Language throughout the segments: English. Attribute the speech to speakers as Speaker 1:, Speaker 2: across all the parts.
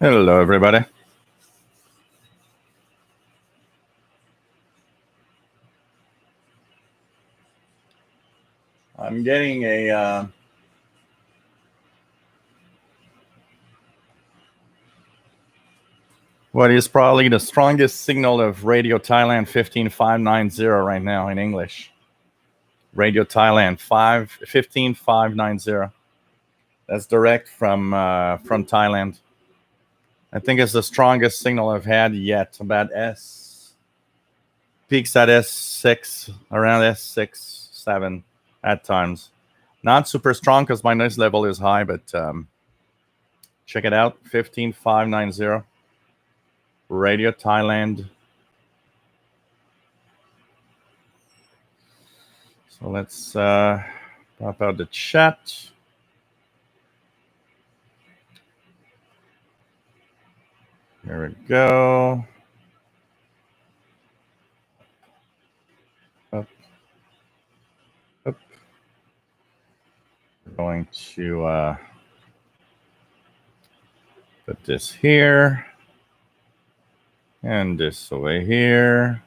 Speaker 1: Hello, everybody. I'm getting what is probably the strongest signal of Radio Thailand 15590 right now in English. Radio Thailand 15590. That's direct from Thailand. I think it's the strongest signal I've had yet. About S peaks at S6, around S6, 7 at times. Not super strong because my noise level is high, but check it out, 15590. Radio Thailand. So let's pop out the chat. There we go. Up. Up. We're going to put this here. And this away here.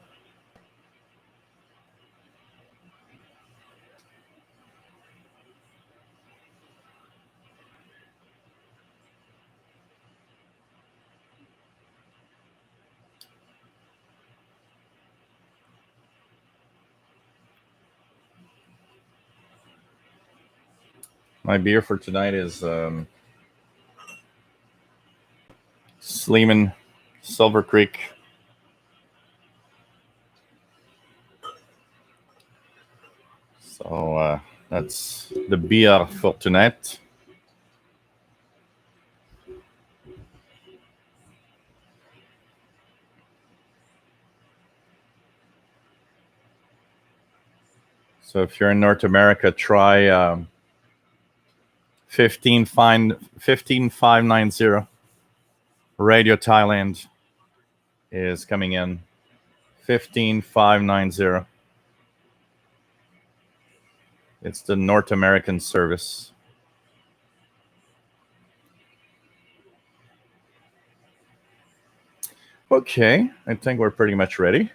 Speaker 1: My beer for tonight is Sleeman Silver Creek. So that's the beer for tonight. So if you're in North America, try 15590. Radio Thailand is coming in. 15590. It's the North American service. Okay, I think we're pretty much ready.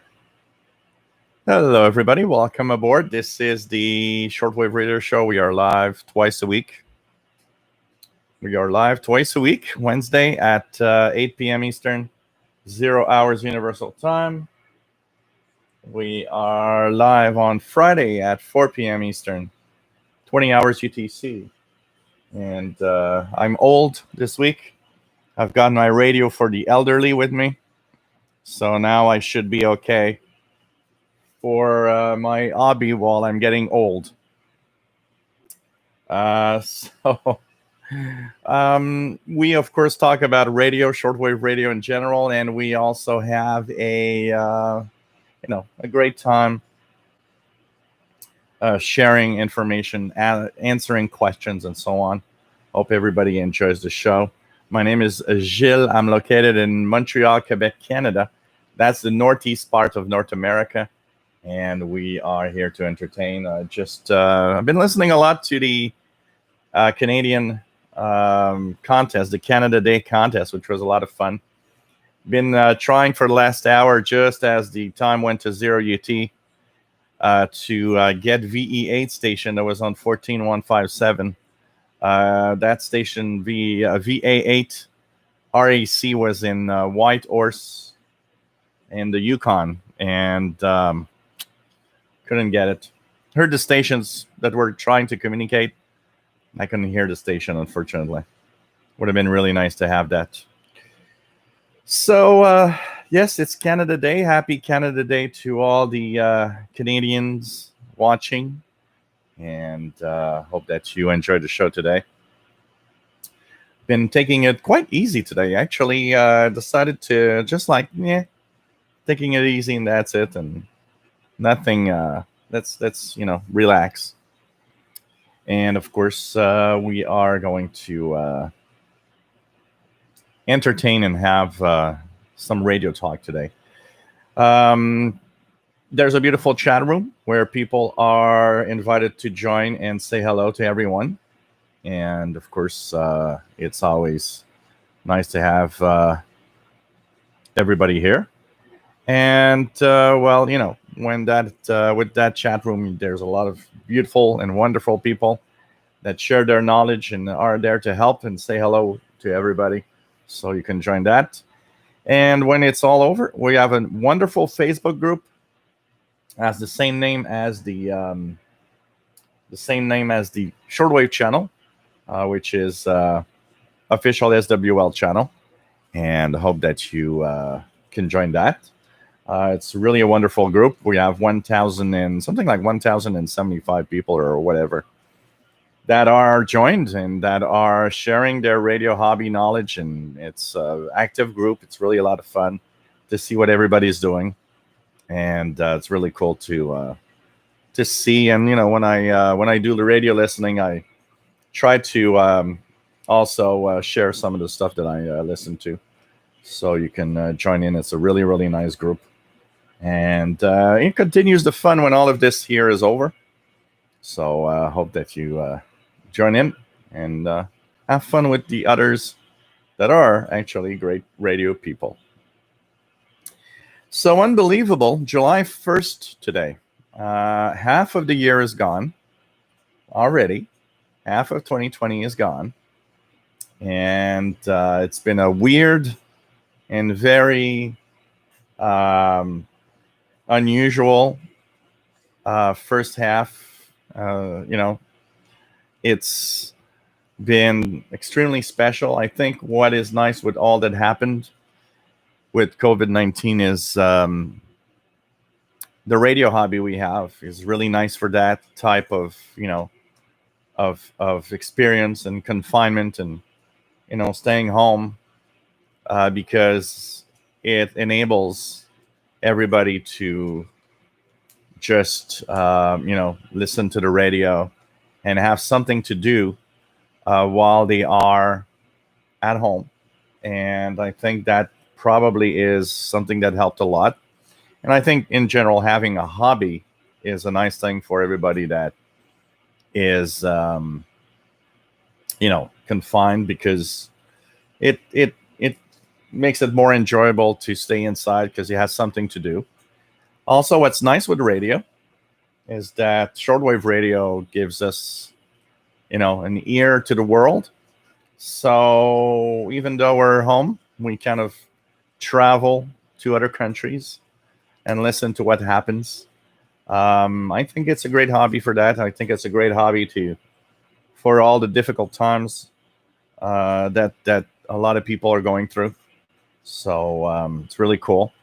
Speaker 1: Hello, everybody. Welcome aboard. This is the Shortwave Radio Show. We are live twice a week. Wednesday at 8 p.m. Eastern, 0 hours Universal Time. We are live on Friday at 4 p.m. Eastern, 20 hours UTC. And I'm old this week. I've got my radio for the elderly with me. So now I should be okay for my hobby while I'm getting old. We of course talk about radio, shortwave radio in general, and we also have a great time sharing information, answering questions, and so on. Hope everybody enjoys the show. My name is Gilles. I'm located in Montreal, Quebec, Canada. That's the northeast part of North America, and we are here to entertain. I've been listening a lot to the Canadian contest, the Canada Day contest, which was a lot of fun. Been trying for the last hour, just as the time went to 0 UT, to get VE8 station that was on 14157. That station, VA8 RAC, was in White Horse in the Yukon, and couldn't get it. Heard the stations that were trying to communicate. I couldn't hear the station, unfortunately. Would have been really nice to have that. So, yes, it's Canada Day. Happy Canada Day to all the Canadians watching. And hope that you enjoyed the show today. Been taking it quite easy today. Actually, decided to just taking it easy, and that's it. And nothing, let's relax. And of course, we are going to entertain and have some radio talk today. There's a beautiful chat room where people are invited to join and say hello to everyone. And of course, it's always Nice to have everybody here. And well, when that with that chat room, there's a lot of beautiful and wonderful people that share their knowledge and are there to help and say hello to everybody. So you can join that. And when it's all over, we have a wonderful Facebook group. Has the same name as the Shortwave channel, which is official SWL channel. And I hope that you can join that. It's really a wonderful group. We have 1,000 and something like 1,075 people or whatever that are joined and that are sharing their radio hobby knowledge. And it's an active group. It's really a lot of fun to see what everybody's doing. And it's really cool to see. And when I do the radio listening, I try to also share some of the stuff that I listen to, so you can join in. It's a really, really nice group, and it continues the fun when all of this here is over. So I hope that you join in and have fun with the others that are actually great radio people. So unbelievable, July 1st today. Half of the year is gone already. Half of 2020 is gone. And it's been a weird and very unusual first half. It's been extremely special. I think what is nice with all that happened with COVID-19 is the radio hobby we have is really nice for that type of, of experience and confinement and, staying home because it enables everybody to just, listen to the radio and have something to do while they are at home. And I think that probably is something that helped a lot. And I think in general, having a hobby is a nice thing for everybody that is, confined, because it makes it more enjoyable to stay inside because you have something to do. Also, what's nice with radio is that shortwave radio gives us, an ear to the world. So even though we're home, we kind of travel to other countries and listen to what happens. I think it's a great hobby for that. I think it's a great hobby for all the difficult times that a lot of people are going through. So it's really cool.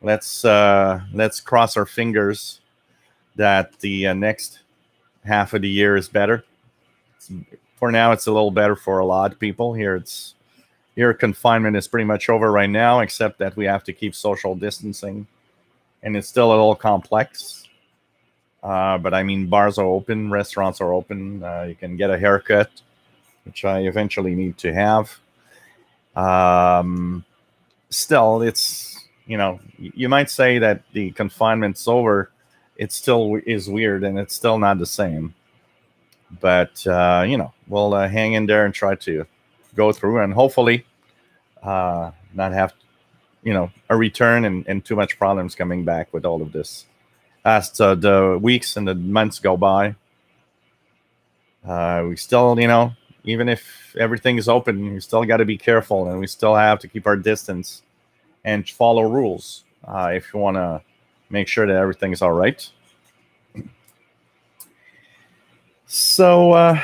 Speaker 1: Let's cross our fingers that the next half of the year is better. For now, it's a little better for a lot of people here. Here confinement is pretty much over right now, except that we have to keep social distancing, and it's still a little complex. But I mean, bars are open, restaurants are open. You can get a haircut, which I eventually need to have. Still, it's, you might say that the confinement's over. It still is weird, and it's still not the same. But, we'll hang in there and try to go through, and hopefully not have, a return and too much problems coming back with all of this. As the weeks and the months go by, we still, even if everything is open, we still got to be careful, and we still have to keep our distance and follow rules if you want to make sure that everything is all right. So,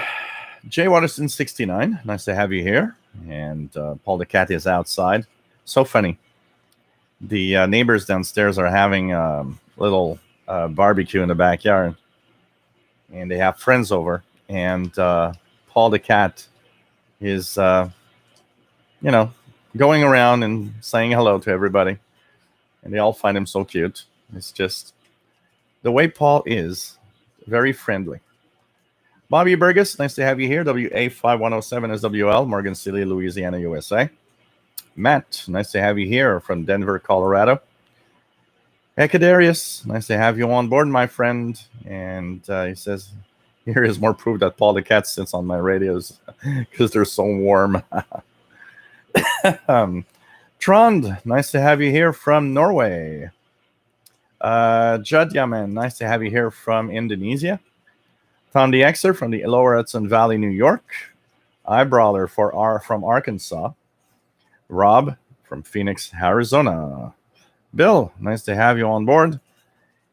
Speaker 1: Jay Waterston 69, nice to have you here. And Paul the cat is outside. So funny. The neighbors downstairs are having a little barbecue in the backyard, and they have friends over. And Paul the cat is, going around and saying hello to everybody. And they all find him so cute. It's just the way Paul is, very friendly. Bobby Burgess, nice to have you here. WA5107 SWL, Morgan City, Louisiana, USA. Matt, nice to have you here from Denver, Colorado. Ecadarius, nice to have you on board, my friend. And he says, here is more proof that Paul the cat sits on my radios because they're so warm. Trond, nice to have you here from Norway. Judd Yaman, nice to have you here from Indonesia. Tom the Xer from the Lower Hudson Valley, New York. Eyebrawler from Arkansas. Rob from Phoenix, Arizona. Bill, nice to have you on board.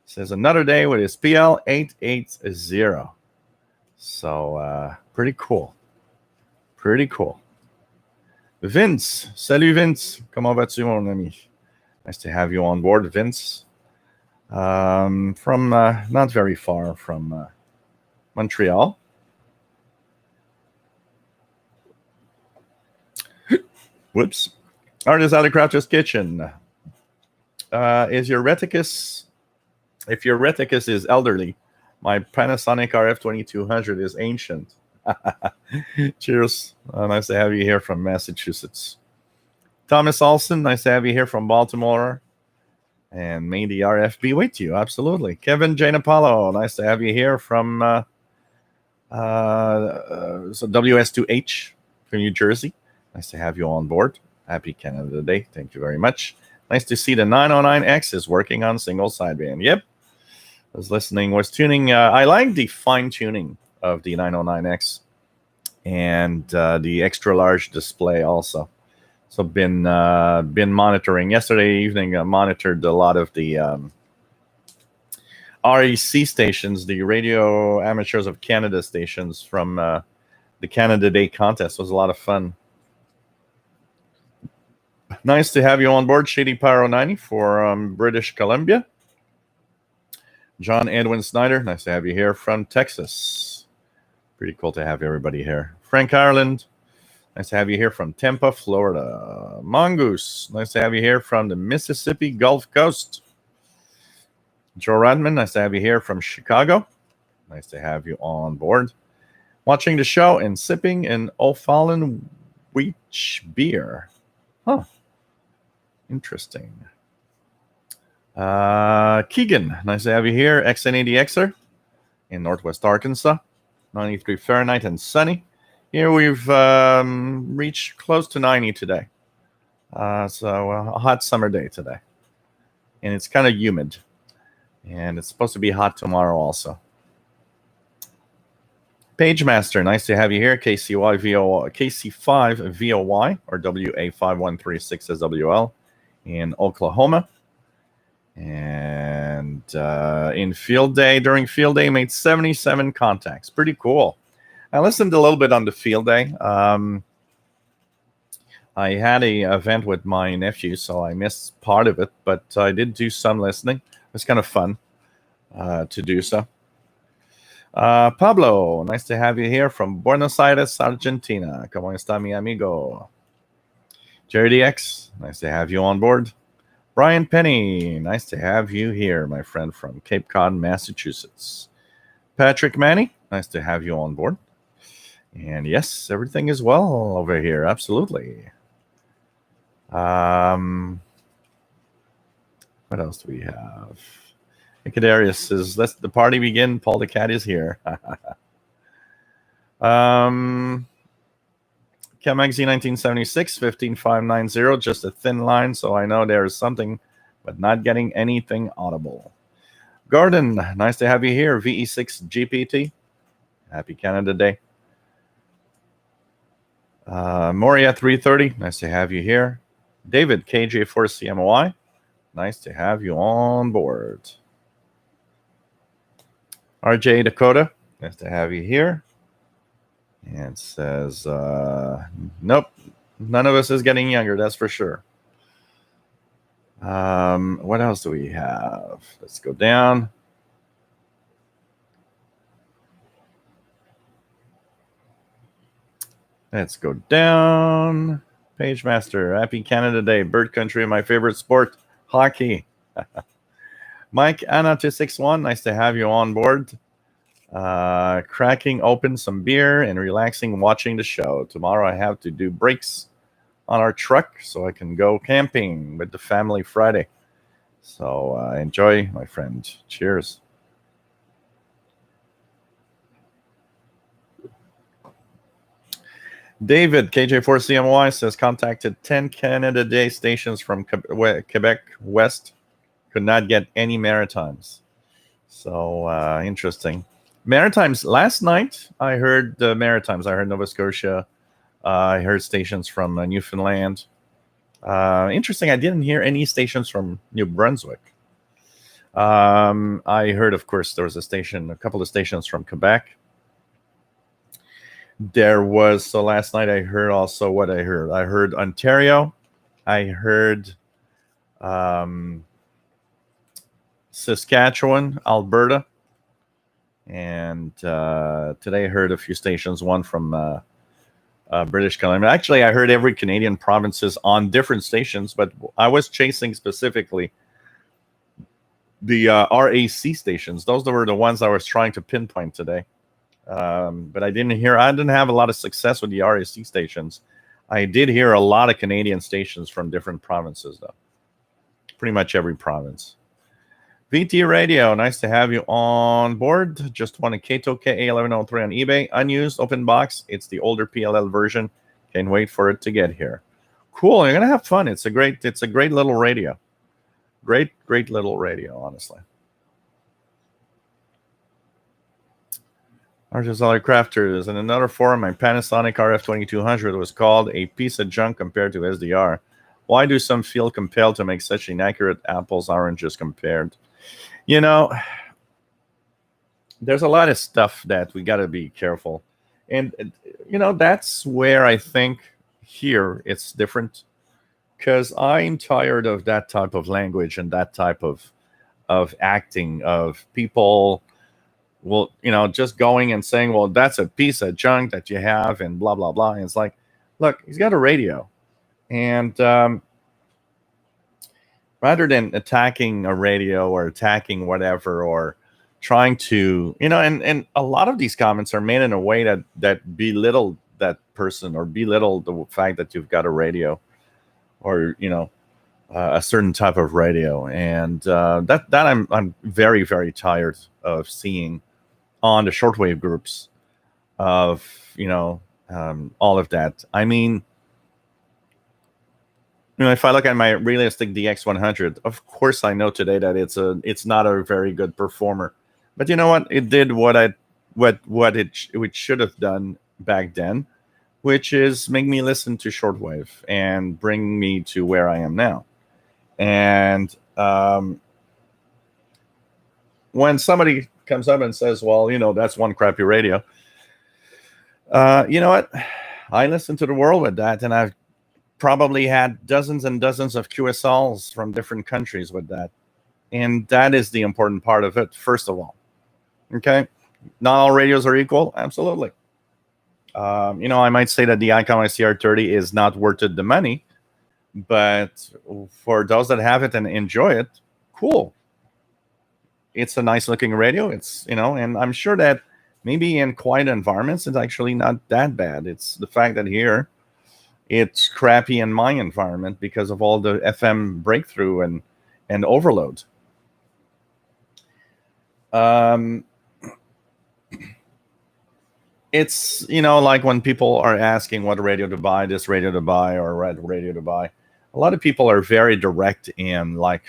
Speaker 1: Says another day with his PL 880. So pretty cool. Pretty cool. Vince, salut Vince. Comment vas-tu, mon ami? Nice to have you on board, Vince. From not very far from Montreal. Whoops. Artist out of Crouch's Kitchen. Is your reticus, if your reticus is elderly, my Panasonic RF2200 is ancient. Cheers. Nice to have you here from Massachusetts. Thomas Olson, nice to have you here from Baltimore. And may the RF be with you. Absolutely. Kevin Janapalo, nice to have you here from WS2H from New Jersey. Nice to have you on board. Happy Canada Day. Thank you very much. Nice to see the 909X is working on single sideband. Yep. I was tuning. I like the fine tuning of the 909X and the extra large display also. So been monitoring. Yesterday evening, I monitored a lot of the REC stations, the Radio Amateurs of Canada stations from the Canada Day contest. It was a lot of fun. Nice to have you on board, Shady Pyro 90 for British Columbia. John Edwin Snyder, nice to have you here from Texas. Pretty cool to have everybody here. Frank Ireland, nice to have you here from Tampa, Florida. Mongoose, nice to have you here from the Mississippi Gulf Coast. Joe Radman, nice to have you here from Chicago. Nice to have you on board. Watching the show and sipping an O'Fallon wheat beer. Huh. Interesting. Keegan, nice to have you here. XN80Xer in Northwest Arkansas. 93 Fahrenheit and sunny. Here we've reached close to 90 today. So a hot summer day today. And it's kind of humid. And it's supposed to be hot tomorrow also. Pagemaster, nice to have you here. KC5VOY or WA5136SWL in Oklahoma. And during field day, made 77 contacts. Pretty cool. I listened a little bit on the field day. I had an event with my nephew, so I missed part of it, but I did do some listening. It was kind of fun to do so. Pablo, nice to have you here from Buenos Aires, Argentina. ¿Cómo está mi amigo? Jerry DX, nice to have you on board. Brian Penny, nice to have you here, my friend from Cape Cod, Massachusetts. Patrick Manny, nice to have you on board. And yes, everything is well over here, absolutely. What else do we have? Nicodarius says, let the party begin. Paul the Cat is here. Chemagzi 1976, 15590, just a thin line, so I know there is something, but not getting anything audible. Gordon, nice to have you here. VE6 GPT. Happy Canada Day. Moria 330, nice to have you here. David, KJ4CMY, nice to have you on board. RJ Dakota, nice to have you here. And it says, nope, none of us is getting younger, that's for sure. What else do we have? Let's go down. Let's go down. Pagemaster, happy Canada Day. Bird country, my favorite sport, hockey. Mike Anna 261, nice to have you on board. Cracking open some beer and relaxing watching the show. Tomorrow I have to do brakes on our truck so I can go camping with the family Friday. So enjoy, my friend. Cheers. David, KJ4CMY, says contacted 10 Canada Day stations from Quebec West. Could not get any Maritimes. So interesting. Maritimes. Last night, I heard the Maritimes. I heard Nova Scotia. I heard stations from Newfoundland. Interesting. I didn't hear any stations from New Brunswick. I heard, of course, there was a couple of stations from Quebec. There was, so last night I heard also what I heard. I heard Ontario. I heard Saskatchewan, Alberta. And today I heard a few stations, one from British Columbia. Actually, I heard every Canadian provinces on different stations, but I was chasing specifically the RAC stations. Those were the ones I was trying to pinpoint today. But I didn't have a lot of success with the RAC stations. I did hear a lot of Canadian stations from different provinces, though. Pretty much every province. VT Radio, nice to have you on board. Just won a Kato KA1103 on eBay. Unused, open box. It's the older PLL version. Can't wait for it to get here. Cool, you're gonna have fun. It's a great little radio. Great little radio, honestly. Artist Other Crafters. In another forum, my Panasonic RF2200 was called a piece of junk compared to SDR. Why do some feel compelled to make such inaccurate apples oranges compared? You know, there's a lot of stuff that we got to be careful. And, that's where I think here it's different. Because I'm tired of that type of language and that type of acting of people, well, just going and saying, well, that's a piece of junk that you have and blah, blah, blah. And it's like, look, he's got a radio. And rather than attacking a radio or attacking whatever or trying to, and a lot of these comments are made in a way that belittle that person or belittle the fact that you've got a radio or, a certain type of radio. And that I'm very, very tired of seeing on the shortwave groups of, all of that. I mean, if I look at my Realistic DX100, of course I know today that it's not a very good performer. But you know what? It did what it should have done back then, which is make me listen to shortwave and bring me to where I am now. And when somebody comes up and says, well, that's one crappy radio, you know what? I listen to the world with that, and I've probably had dozens and dozens of QSLs from different countries with that. And that is the important part of it, first of all. Okay? Not all radios are equal. Absolutely. I might say that the Icom ICR30 is not worth it the money, but for those that have it and enjoy it, cool. It's a nice looking radio. It's, and I'm sure that maybe in quiet environments, it's actually not that bad. It's the fact that here it's crappy in my environment because of all the FM breakthrough and overload. It's, like when people are asking what radio to buy, this radio to buy, or red radio to buy. A lot of people are very direct in like,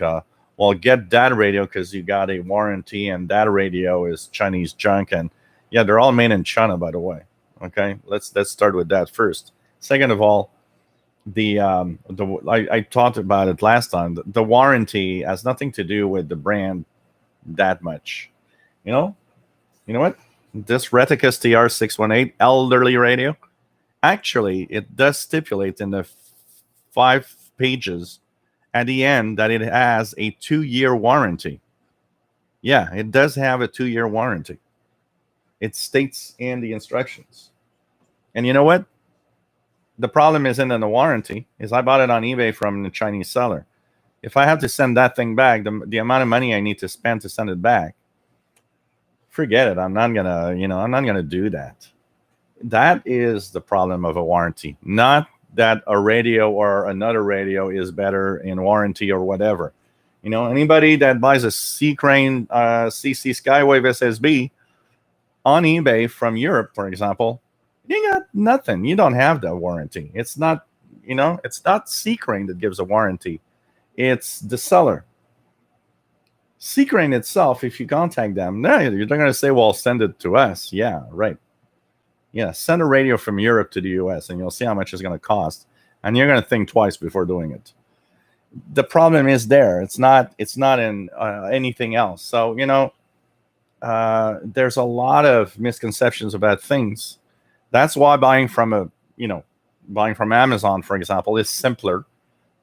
Speaker 1: well, get that radio because you got a warranty, and that radio is Chinese junk. And yeah, they're all made in China, by the way. Okay, let's start with that first. Second of all, I talked about it last time. The warranty has nothing to do with the brand that much. You know what? This Reticus TR618 elderly radio, actually, it does stipulate in the 5 pages at the end that it has a 2-year warranty. Yeah, it does have a 2-year warranty. It states in the instructions. And you know what? The problem isn't in the warranty. Is I bought it on eBay from the Chinese seller. If I have to send that thing back, the amount of money I need to spend to send it back, forget it. I'm not gonna do that. That is the problem of a warranty, not that a radio or another radio is better in warranty or whatever. Anybody that buys a C-Crane CC Skywave SSB on eBay from Europe, for example, You got nothing. You don't have that warranty. It's not, it's not Seacrane that gives a warranty. It's the seller. Seacrane itself, if you contact them, no, they're going to say, well, send it to us. Yeah, right. Yeah, send a radio from Europe to the US and you'll see how much it's going to cost. And you're going to think twice before doing it. The problem is there. It's not in anything else. So, there's a lot of misconceptions about things. That's why buying from Amazon, for example, is simpler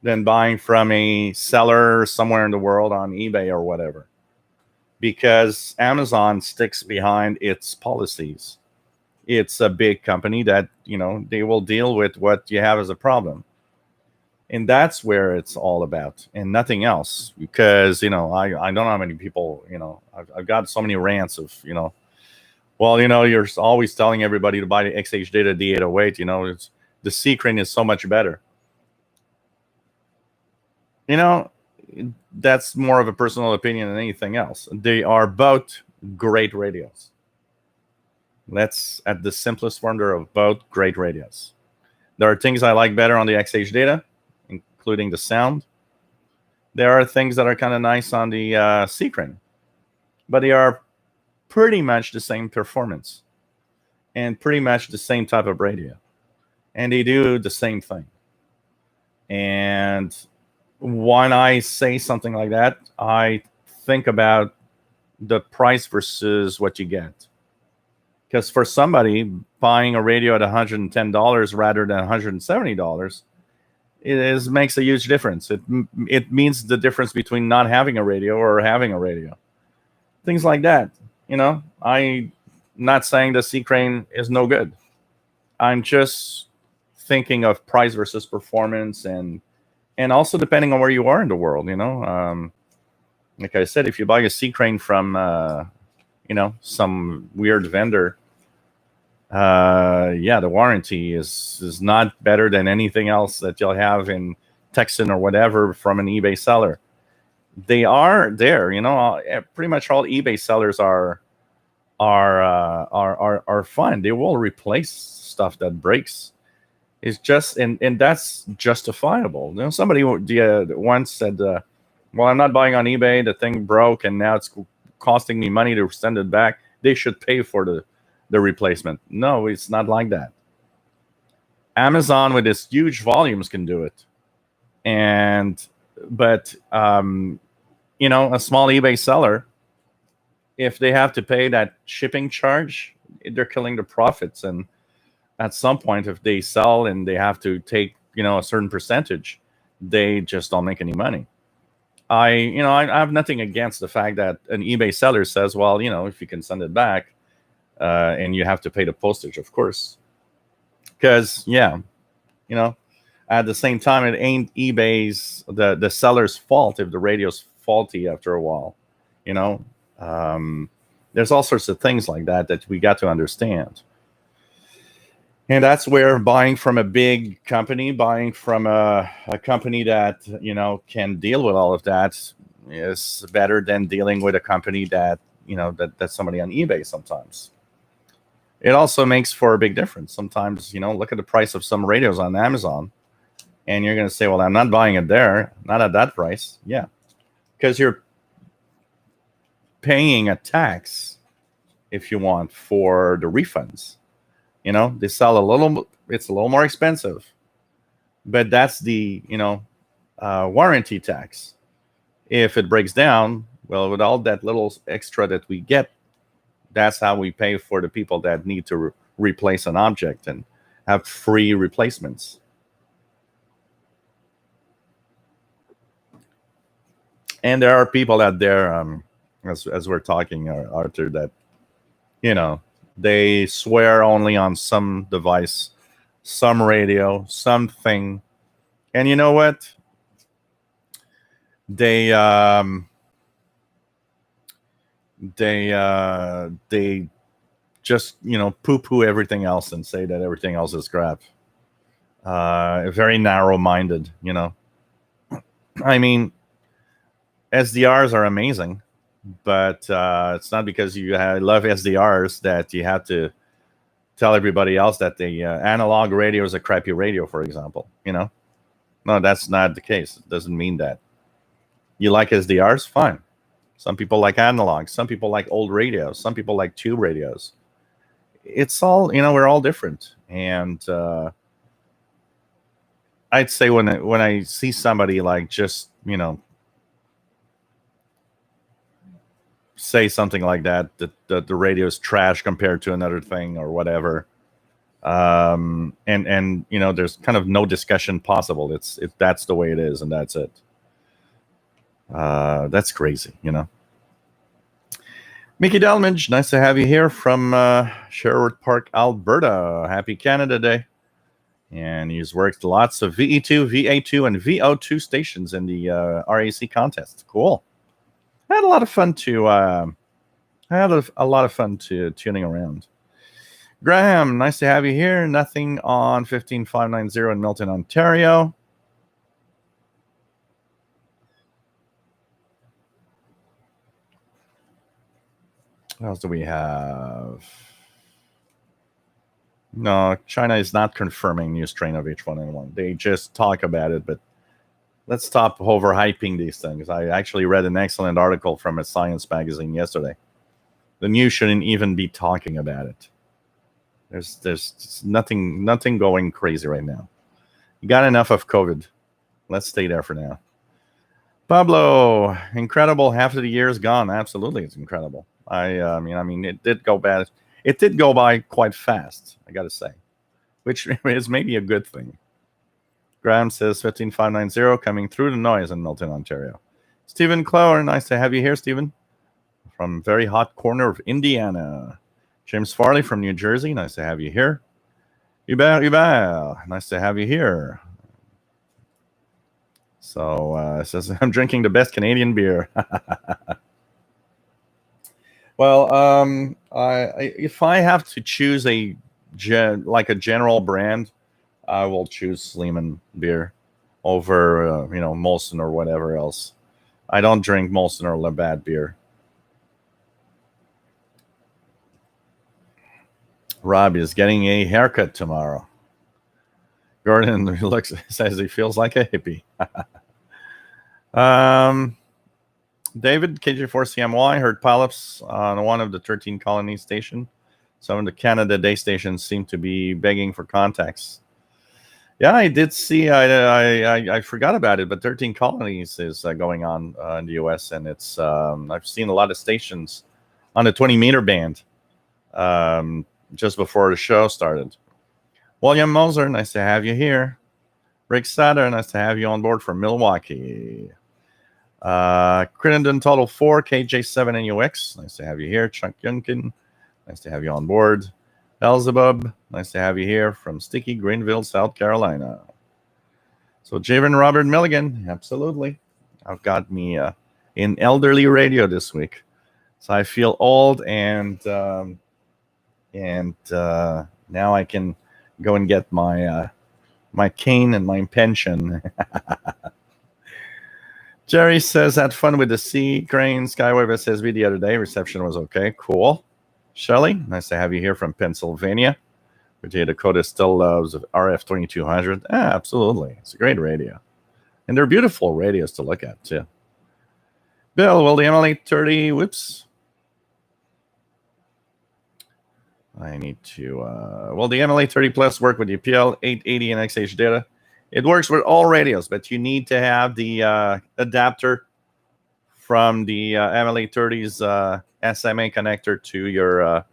Speaker 1: than buying from a seller somewhere in the world on eBay or whatever, because Amazon sticks behind its policies. It's a big company that, they will deal with what you have as a problem. And that's where it's all about and nothing else. Because, I don't know how many people, I've got so many rants of, well, you're always telling everybody to buy the XH Data D808, it's the Seacrane is so much better. That's more of a personal opinion than anything else. They are both great radios. That's at the simplest form. They're both great radios. There are things I like better on the XH Data, including the sound. There are things that are kind of nice on the Seacrane, but they are pretty much the same performance and pretty much the same type of radio, and they do the same thing. And when I say something like that, I think about the price versus what you get. Because for somebody buying a radio at $110 rather than $170, it makes a huge difference. It means the difference between not having a radio or having a radio. Things like that. I'm not saying the Seacrane is no good. I'm just thinking of price versus performance, and also depending on where you are in the world. Like I said, if you buy a Seacrane from some weird vendor, the warranty is not better than anything else that you'll have in Texan or whatever from an eBay seller. They are there, pretty much all eBay sellers are fun. They will replace stuff that breaks. It's just, and that's justifiable. Somebody once said, well, I'm not buying on eBay. The thing broke and now it's costing me money to send it back. They should pay for the replacement. No, it's not like that. Amazon with its huge volumes can do it. But a small eBay seller, if they have to pay that shipping charge, they're killing the profits. And at some point, if they sell and they have to take, a certain percentage, they just don't make any money. I have nothing against the fact that an eBay seller says, well, if you can send it back, and you have to pay the postage, of course. Because, at the same time, it ain't eBay's, the seller's fault if the radio's faulty after a while. There's all sorts of things like that we got to understand. And that's where buying from a big company, buying from a company that, can deal with all of that is better than dealing with a company that, that's somebody on eBay sometimes. It also makes for a big difference. Sometimes, look at the price of some radios on Amazon and you're going to say, well, I'm not buying it there, not at that price. Yeah, because you're paying a tax, if you want, for the refunds. They sell it's a little more expensive, but that's the, warranty tax. If it breaks down, well, with all that little extra that we get, that's how we pay for the people that need to replace an object and have free replacements. And there are people out there, as we're talking, Arthur, that, they swear only on some device, some radio, something. And you know what? They just, poo-poo everything else and say that everything else is crap. Very narrow-minded, I mean, SDRs are amazing, but it's not because you love SDRs that you have to tell everybody else that the analog radio is a crappy radio, for example. No, that's not the case. It doesn't mean that. You like SDRs? Fine. Some people like analog. Some people like old radios. Some people like tube radios. It's all, we're all different. And I'd say when I see somebody like just, say something like that the radio is trash compared to another thing or whatever, and there's kind of no discussion possible. It's that's the way it is, and that's it. That's crazy. Mickey Delmage, nice to have you here from Sherwood Park, Alberta. Happy Canada Day. And he's worked lots of VE2, VA2, and VO2 stations in the RAC contest. Cool. I had a lot of fun tuning around. Graham, nice to have you here. Nothing on 15590 in Milton, Ontario. What else do we have? No, China is not confirming new strain of H1N1. They just talk about it, but let's stop overhyping these things. I actually read an excellent article from a science magazine yesterday. The news shouldn't even be talking about it. There's nothing going crazy right now. You got enough of COVID. Let's stay there for now. Pablo, incredible. Half of the year is gone. Absolutely, it's incredible. I mean, it did go bad. It did go by quite fast, I got to say, which is maybe a good thing. Graham says 15590 coming through the noise in Milton, Ontario. Stephen Clower, nice to have you here, Stephen, from very hot corner of Indiana. James Farley from New Jersey, nice to have you here. Hubert, nice to have you here. So says I'm drinking the best Canadian beer. Well, if I have to choose a general brand, I will choose Sleeman beer over Molson or whatever else. I don't drink Molson or Labatt beer. Rob is getting a haircut tomorrow. Gordon says he feels like a hippie. David, KJ4CMY, heard polyps on one of the 13 colony station. Some of the Canada Day stations seem to be begging for contacts. Yeah, I did see. I forgot about it, but 13 colonies is going on in the U.S. and it's. I've seen a lot of stations on the 20-meter band just before the show started. William Moser, nice to have you here. Rick Satter, nice to have you on board from Milwaukee. Crittenden Total 4, KJ7NUX, nice to have you here. Chuck Yunkin, nice to have you on board. Elzebub, nice to have you here from Sticky Greenville, South Carolina. So Javen Robert Milligan, absolutely. I've got me in elderly radio this week. So I feel old and now I can go and get my my cane and my pension. Jerry says, had fun with the Sea Crane Skywave SSV the other day. Reception was okay. Cool. Shelley, nice to have you here from Pennsylvania. Virginia Dakota still loves RF 2200. Absolutely. It's a great radio. And they're beautiful radios to look at, too. Bill, will the ML830, whoops. I need to, will the ML830 Plus work with the PL880 and XH data? It works with all radios, but you need to have the adapter from the ML830's SMA connector to your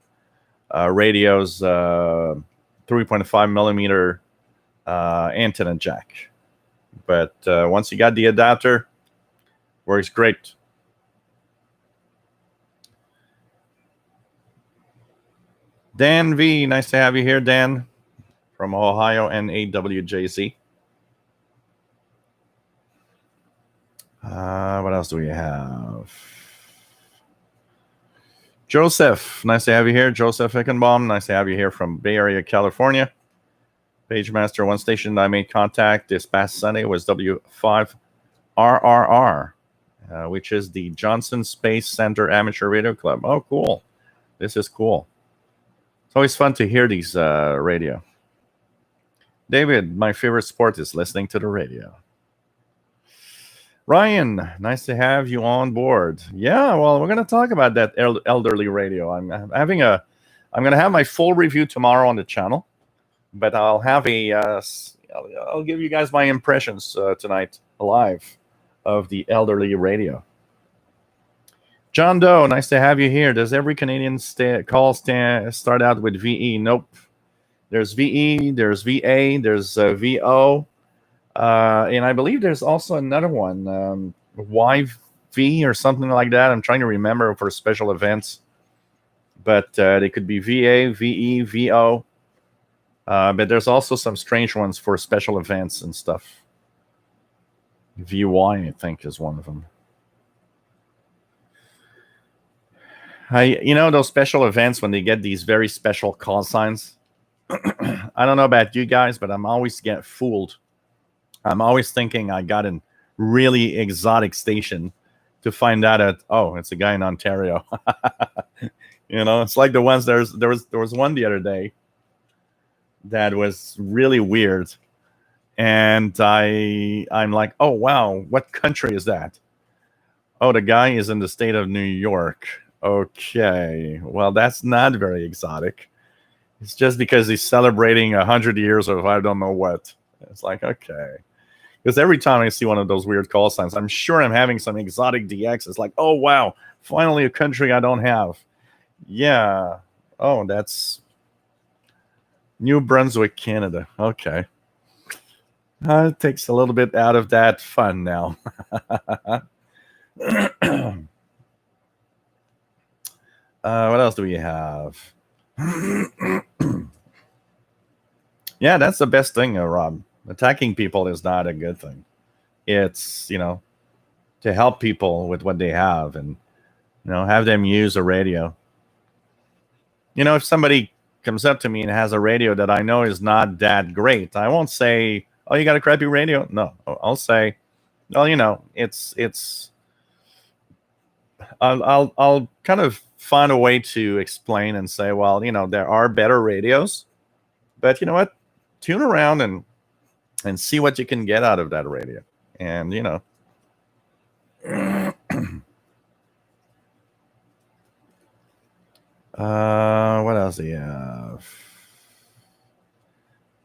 Speaker 1: radio's 3.5 millimeter antenna jack. But once you got the adapter, works great. Dan V, nice to have you here, Dan, from Ohio and AWJC. What else do we have? Joseph, nice to have you here. Joseph Hickenbaum, nice to have you here from Bay Area, California. PageMaster, one station that I made contact this past Sunday was W5RRR, which is the Johnson Space Center Amateur Radio Club. Oh, cool. This is cool. It's always fun to hear these radio. David, my favorite sport is listening to the radio. Ryan, nice to have you on board. Yeah, well, we're going to talk about that elderly radio. I'm going to have my full review tomorrow on the channel, but I'll have I'll give you guys my impressions tonight live of the elderly radio. John Doe, nice to have you here. Does every Canadian call start out with VE? Nope. There's VE, there's VA, there's VO. And I believe there's also another one, YV or something like that. I'm trying to remember for special events. But they could be VA, VE, VO. But there's also some strange ones for special events and stuff. VY, I think, is one of them. Those special events when they get these very special call signs. I don't know about you guys, but I'm always get fooled. I'm always thinking I got a really exotic station to find out it's a guy in Ontario. It's like the ones there was one the other day that was really weird, and I'm like, oh wow, what country is that? Oh, the guy is in the state of New York. Okay, well that's not very exotic. It's just because he's celebrating 100 years of I don't know what. It's like, okay. Because every time I see one of those weird call signs, I'm sure I'm having some exotic DX. It's like, oh, wow, finally a country I don't have. Yeah. Oh, that's New Brunswick, Canada. Okay. It takes a little bit out of that fun now. What else do we have? Yeah, that's the best thing, Rob. Attacking people is not a good thing. It's, to help people with what they have and, have them use a radio. If somebody comes up to me and has a radio that I know is not that great, I won't say, oh, you got a crappy radio? No, I'll say, well, it's I'll kind of find a way to explain and say, well, there are better radios, but you know what? Tune around and see what you can get out of that radio. And, what else do you have?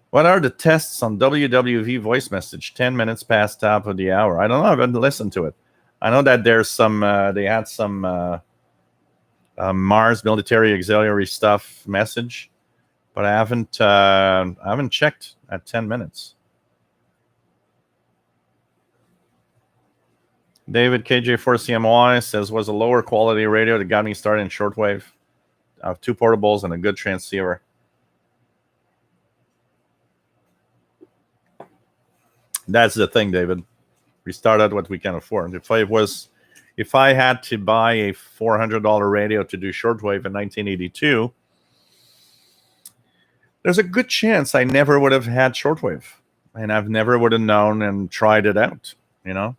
Speaker 1: What are the tests on WWV voice message 10 minutes past top of the hour? I don't know. I haven't listened to it. I know that there's some, they had some Mars military auxiliary stuff message, but I haven't checked at 10 minutes. David KJ4CMY says was a lower quality radio that got me started in shortwave. I have 2 portables and a good transceiver. That's the thing, David. We start at what we can afford. If I had to buy a $400 radio to do shortwave in 1982, there's a good chance I never would have had shortwave, and I've never would have known and tried it out.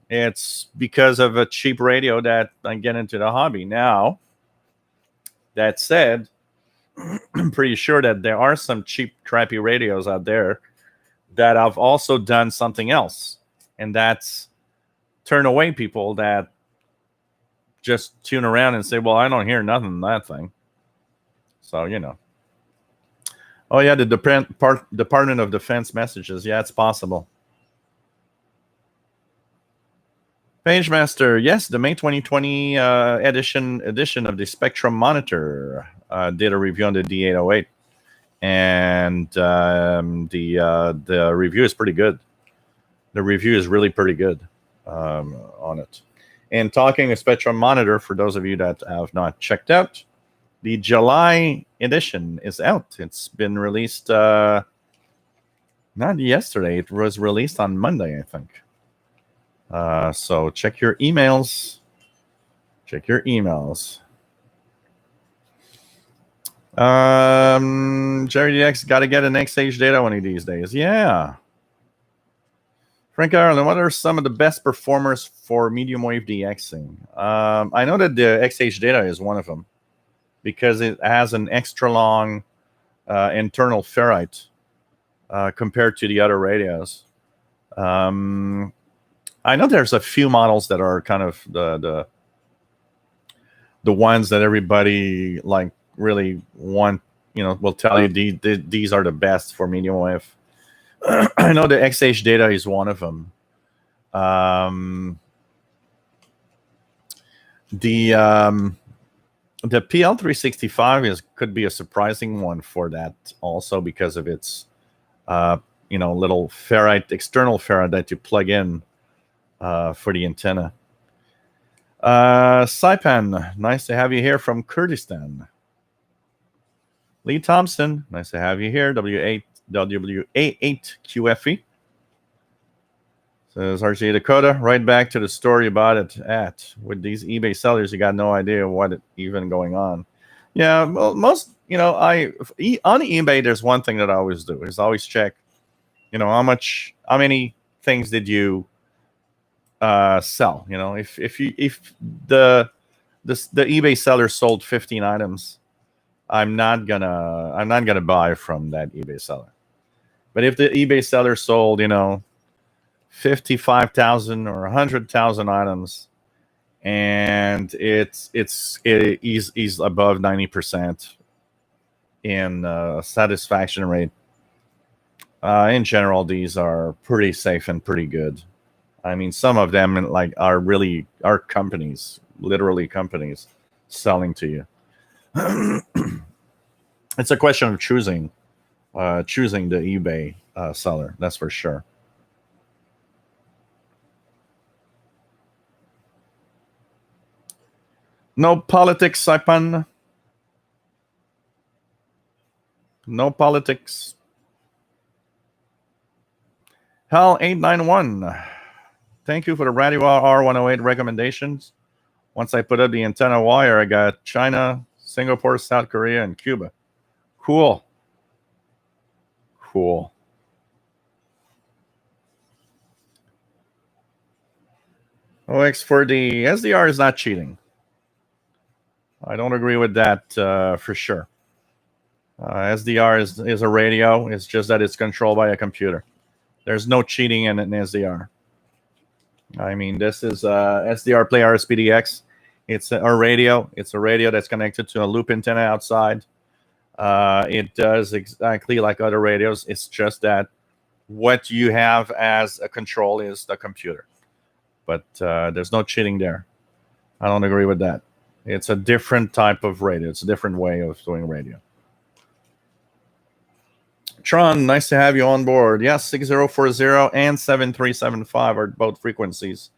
Speaker 1: It's because of a cheap radio that I get into the hobby. Now, that said, I'm pretty sure that there are some cheap, crappy radios out there that I've also done something else, and that's turn away people that just tune around and say, well, I don't hear nothing in that thing. So, Oh, yeah, the Department of Defense messages. Yeah, it's possible. PageMaster, yes, the May 2020 edition of the Spectrum Monitor did a review on the D808, and the review is pretty good. The review is really pretty good on it. And talking a Spectrum Monitor, for those of you that have not checked out, the July edition is out. It's been released not yesterday. It was released on Monday, I think. So check your emails. Check your emails. Jerry DX got to get an XH data one of these days. Yeah. Frank Ireland, what are some of the best performers for medium wave DXing? I know that the XH data is one of them because it has an extra long internal ferrite compared to the other radios. I know there's a few models that are kind of the ones that everybody like really want. Will tell you these are the best for medium wave. I know the XH data is one of them. The PL365 could be a surprising one for that also because of its little ferrite, external ferrite that you plug in for the antenna. Saipan, nice to have you here from Kurdistan. Lee Thompson, nice to have you here. WA8QFE. Says RJ Dakota, right back to the story about it. With these eBay sellers, you got no idea what even going on. Yeah, well, most, on eBay, there's one thing that I always do is always check, how many things did you sell? If the eBay seller sold 15 items, I'm not gonna buy from that eBay seller. But if the eBay seller sold, 55,000 or 100,000 items, and he's above 90% in satisfaction rate. In general, these are pretty safe and pretty good. I mean, some of them are companies, literally companies, selling to you. It's a question of choosing the eBay seller. That's for sure. No politics, Saipan. No politics. Hell 891. Thank you for the Radio R108 recommendations. Once I put up the antenna wire, I got China, Singapore, South Korea, and Cuba. Cool. OX for the SDR is not cheating. I don't agree with that for sure. SDR is a radio. It's just that it's controlled by a computer. There's no cheating in an SDR. I mean, this is SDR Play RSPDX. It's a radio. It's a radio that's connected to a loop antenna outside. It does exactly like other radios. It's just that what you have as a control is the computer. But there's no cheating there. I don't agree with that. It's a different type of radio. It's a different way of doing radio. Tron, nice to have you on board. Yes, 6040 and 7375 are both frequencies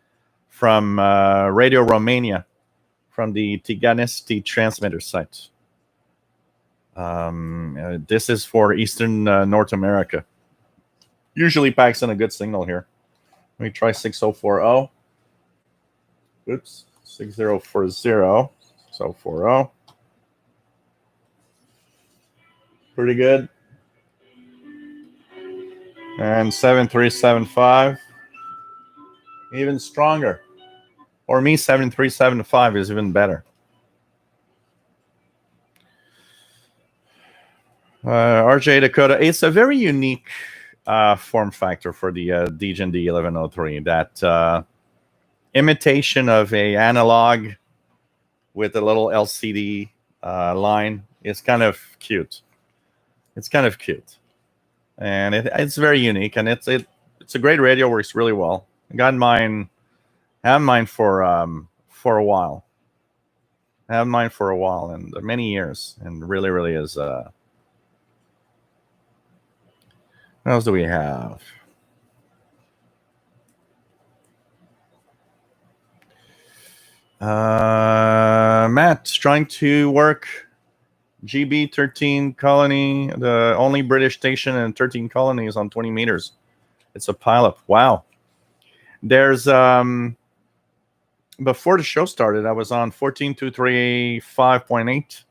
Speaker 1: from Radio Romania, from the Tiganesti transmitter site. This is for Eastern North America. Usually packs in a good signal here. Let me try 6040. Oops, 6040. So 40. Pretty good. And 7375. Even stronger. Or me, 7375 is even better. RJ Dakota, it's a very unique form factor for the DGen D1103. That imitation of a analog with a little LCD line is kind of cute. It's kind of cute, and it's very unique, and it's a great radio. Works really well. I got mine. Have mine for a while. Have mine for a while and many years, and really is. What else do we have? Matt trying to work GB 13 colony, the only British station in 13 colonies on 20 meters. It's a pileup. Wow. There's before the show started, I was on 14235.8.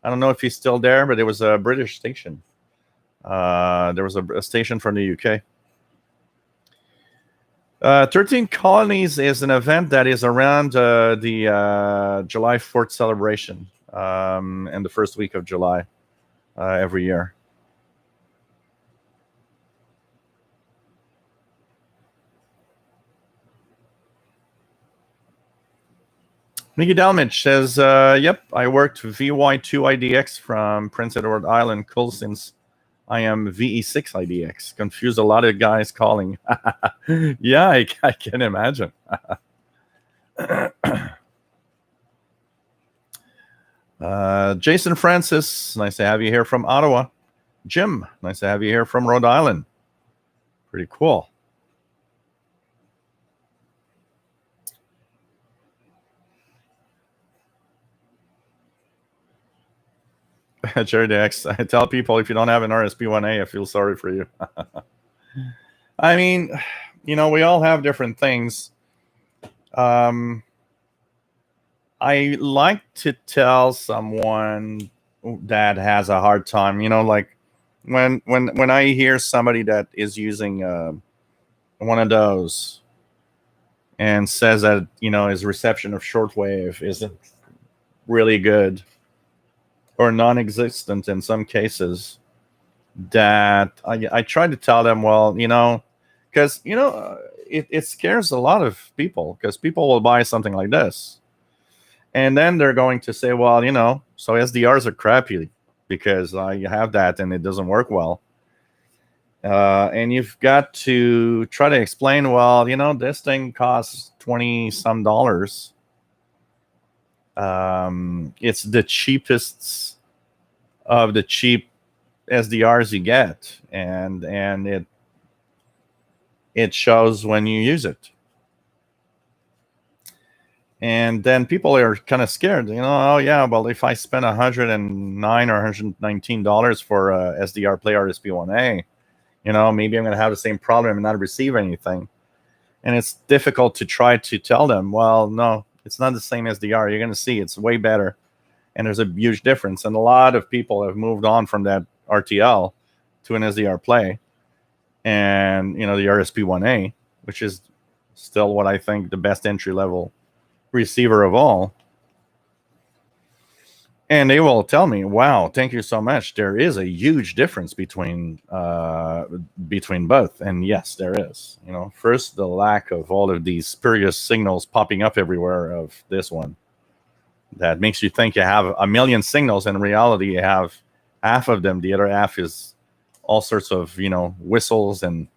Speaker 1: I don't know if he's still there, but it was a British station. There was a station from the UK. 13 Colonies is an event that is around the July 4th celebration and the first week of July every year. Mickey Dalmich says, yep, I worked VY2IDX from Prince Edward Island. Cool, since I am VE6IDX. Confused a lot of guys calling. Yeah, I can imagine. Jason Francis, nice to have you here from Ottawa. Jim, nice to have you here from Rhode Island. Pretty cool. Jerry Dex, I tell people, if you don't have an RSP1A, I feel sorry for you. I mean, we all have different things. I like to tell someone that has a hard time, like when I hear somebody that is using one of those and says that his reception of shortwave isn't really good or non-existent in some cases, that I try to tell them, well, because it scares a lot of people, because people will buy something like this and then they're going to say, well, so SDRs are crappy because I have that and it doesn't work well. And you've got to try to explain, well, this thing costs $20 some. It's the cheapest of the cheap SDRs you get, and it shows when you use it. And then people are kind of scared, oh yeah, well, if I spend $109 or $119 for a SDR Play RSP1A, maybe I'm going to have the same problem and not receive anything. And it's difficult to try to tell them, well, no, it's not the same SDR. You're going to see it's way better. And there's a huge difference. And a lot of people have moved on from that RTL to an SDR Play and, the RSP1A, which is still what I think the best entry level receiver of all. And they will tell me, wow, thank you so much. There is a huge difference between both. And yes, there is. First, the lack of all of these spurious signals popping up everywhere of this one. That makes you think you have a million signals. In reality, you have half of them. The other half is all sorts of, whistles and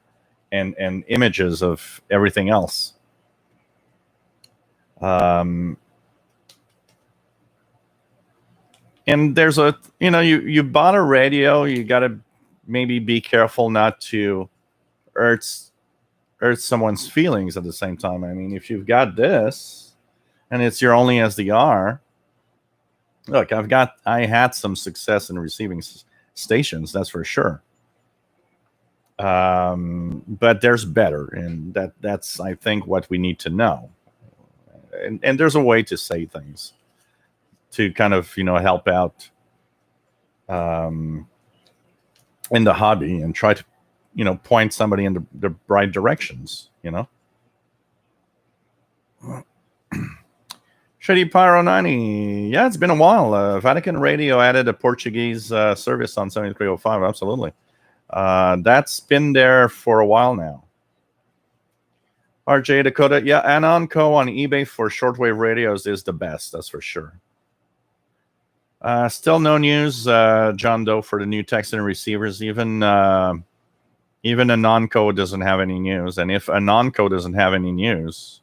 Speaker 1: images of everything else. And there's you bought a radio, you got to maybe be careful not to hurt someone's feelings at the same time. I mean, if you've got this and it's your only SDR, look, I had some success in receiving stations, that's for sure. But there's better, and that's I think what we need to know. And there's a way to say things to kind of help out in the hobby and try to point somebody in the right directions. Shady Pyro 90, yeah, it's been a while. Vatican Radio added a Portuguese service on 7305. Absolutely. That's been there for a while now. RJ Dakota, yeah, Anonco on eBay for shortwave radios is the best, that's for sure. Still no news, John Doe, for the new Texan receivers. Even Anonco doesn't have any news. And if Anonco doesn't have any news,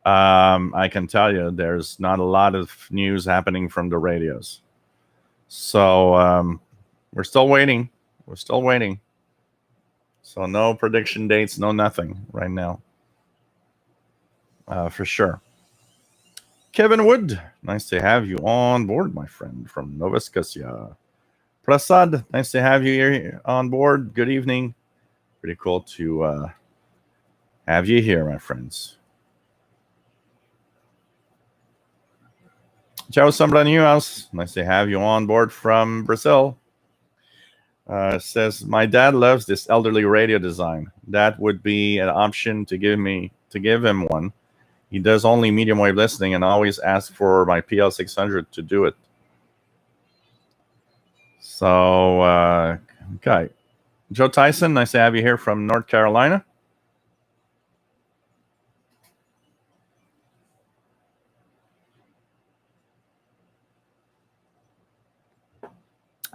Speaker 1: I can tell you there's not a lot of news happening from the radios. So we're still waiting. So no prediction dates, no nothing right now. For sure. Kevin Wood, nice to have you on board, my friend, from Nova Scotia. Prasad, nice to have you here on board. Good evening. Pretty cool to have you here, my friends. Ciao, Sombra Newhouse. Nice to have you on board from Brazil. Says, my dad loves this elderly radio design. That would be an option to give him one. He does only medium wave listening and always asks for my PL600 to do it. So, okay. Joe Tyson, nice to have you here from North Carolina.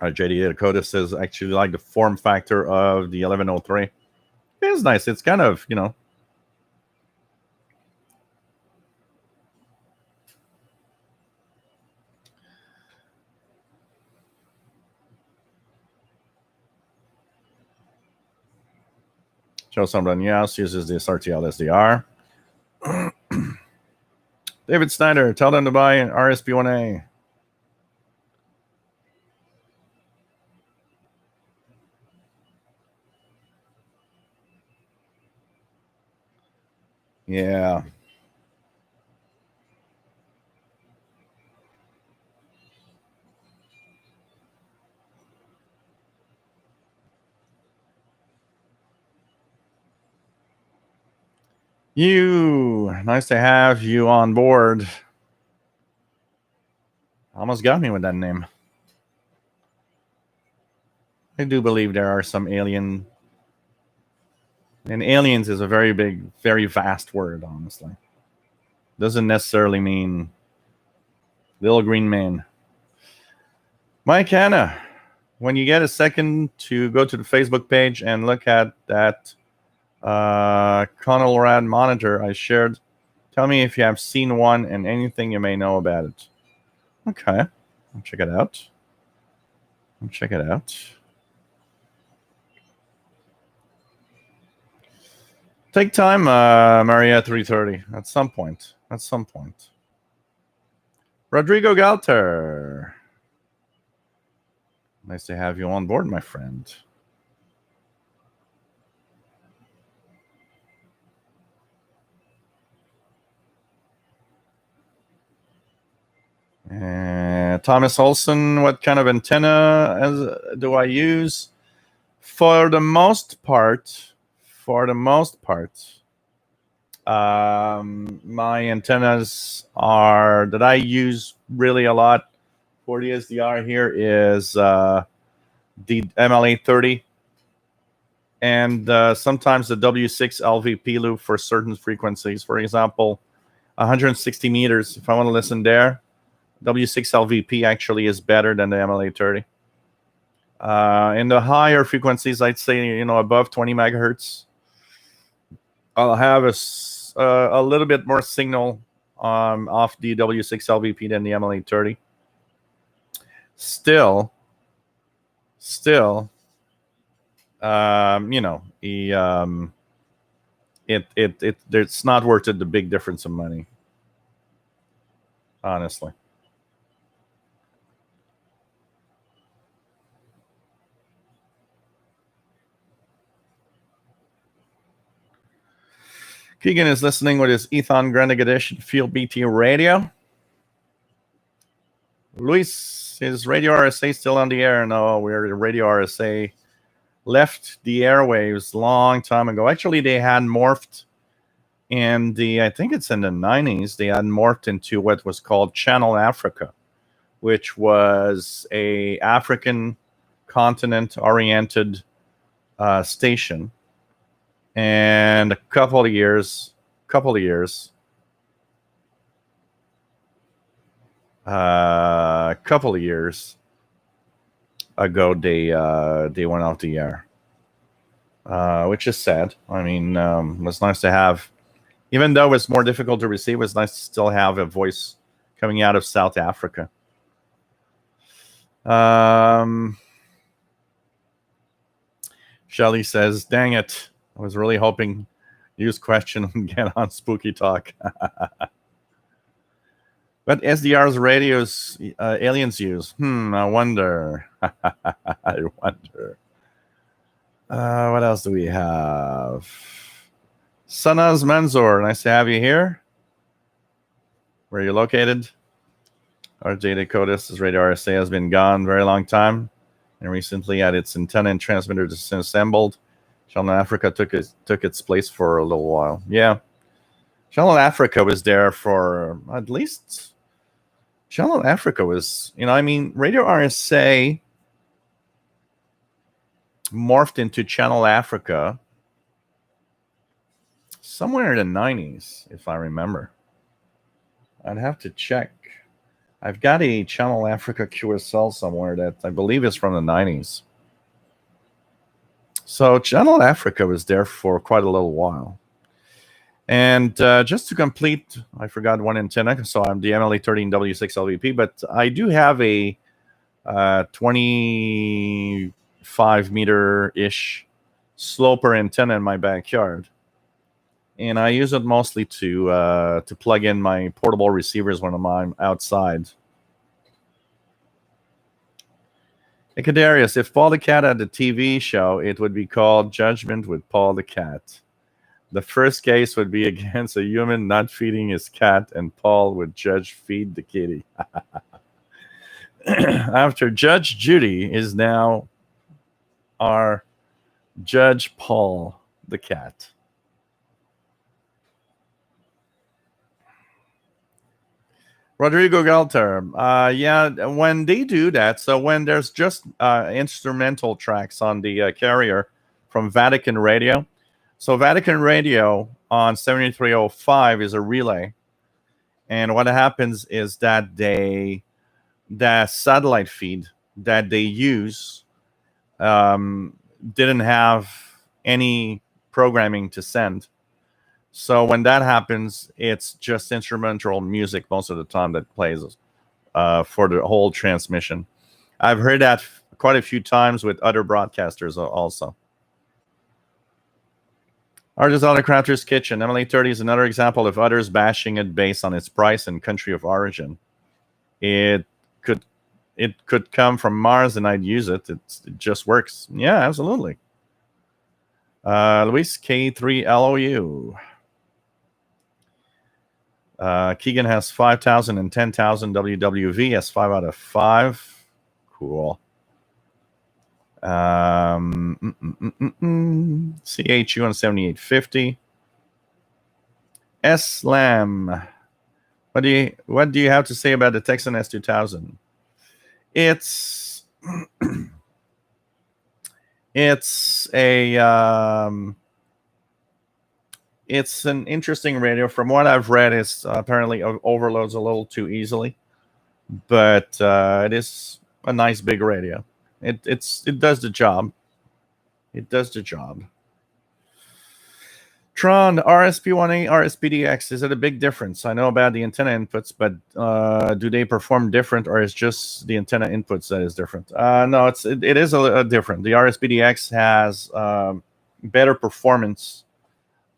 Speaker 1: JD Dakota says, actually like the form factor of the 1103. It's nice. It's kind of, Joe Someone else uses this RTL SDR. David Snyder, tell them to buy an RSP1A. Yeah. Nice to have you on board. Almost got me with that name. I do believe there are some alien. And aliens is a very big, very vast word, honestly. Doesn't necessarily mean little green man. Mike Hanna, when you get a second to go to the Facebook page and look at that Conrad monitor I shared, tell me if you have seen one and anything you may know about it. Okay, I'll check it out. Take time, Maria 330, at some point. Rodrigo Galter. Nice to have you on board, my friend. Thomas Olson, what kind of antenna do I use? For the most part, my antennas that I use really a lot for the SDR here is the MLA30 and sometimes the W6 LVP loop for certain frequencies. For example, 160 meters, if I want to listen there, W6 LVP actually is better than the MLA30. In the higher frequencies, I'd say, above 20 megahertz, I'll have a little bit more signal off the W6 LVP than the MLA30. Still, it's not worth it, the big difference of money, honestly. Keegan is listening with his Ethan Grenadier Edition Field BT radio. Luis, is Radio RSA still on the air? No, Radio RSA left the airwaves long time ago. Actually, they had morphed I think it's in the 90s, they had morphed into what was called Channel Africa, which was a African continent-oriented station. And a couple of years ago, they went off the air, which is sad. I mean, it was nice to have, even though it's more difficult to receive, it was nice to still have a voice coming out of South Africa. Shelly says, dang it, I was really hoping use question and get on Spooky Talk. But SDR's radios aliens use. I wonder. What else do we have? Sanaz Manzoor, nice to have you here. Where are you located? RJ Dakotas' Radio RSA has been gone a very long time, and recently had its antenna and transmitter disassembled. Channel Africa took its place for a little while. Yeah. Channel Africa was there for at least... Channel Africa was, Radio RSA morphed into Channel Africa somewhere in the 90s, if I remember. I'd have to check. I've got a Channel Africa QSL somewhere that I believe is from the 90s. So Channel Africa was there for quite a little while. And just to complete, I forgot one antenna, so I'm the MLA13W6LVP, but I do have a 25 meter ish sloper antenna in my backyard, and I use it mostly to plug in my portable receivers when I'm outside. Icadarius, if Paul the Cat had a TV show, it would be called Judgment with Paul the Cat. The first case would be against a human not feeding his cat, and Paul would judge feed the kitty. After Judge Judy is now our Judge Paul the Cat. Rodrigo Galter, yeah, when they do that, so when there's just instrumental tracks on the carrier from Vatican Radio, so Vatican Radio on 7305 is a relay, and what happens is that the satellite feed that they use didn't have any programming to send. So when that happens, it's just instrumental music most of the time that plays for the whole transmission. I've heard that quite a few times with other broadcasters also. Artist on the Crafter's Kitchen. MLA30 is another example of others bashing it based on its price and country of origin. It could come from Mars and I'd use it. It just works. Yeah, absolutely. Luis K3LOU. Keegan has 5,000 and 10,000 WWV. Has 5 out of 5. Cool. CHU on 7850. Slam. What do you have to say about the Texan S2000? It's it's an interesting radio. From what I've read, it's apparently overloads a little too easily, but it is a nice big radio. It does the job. It does the job. Tron, RSP1A, RSPDX, is it a big difference? I know about the antenna inputs, but do they perform different, or is just the antenna inputs that is different? No, it is a different. The RSPDX has better performance,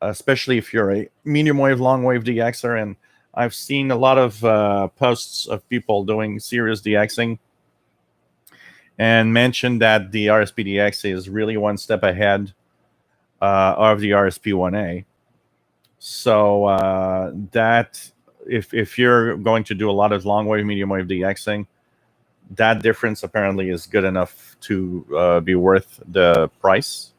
Speaker 1: especially if you're a medium wave, long wave DXer, and I've seen a lot of posts of people doing serious DXing and mentioned that the RSPDX is really one step ahead of the RSP1A. So that if you're going to do a lot of long wave, medium wave DXing, that difference apparently is good enough to be worth the price.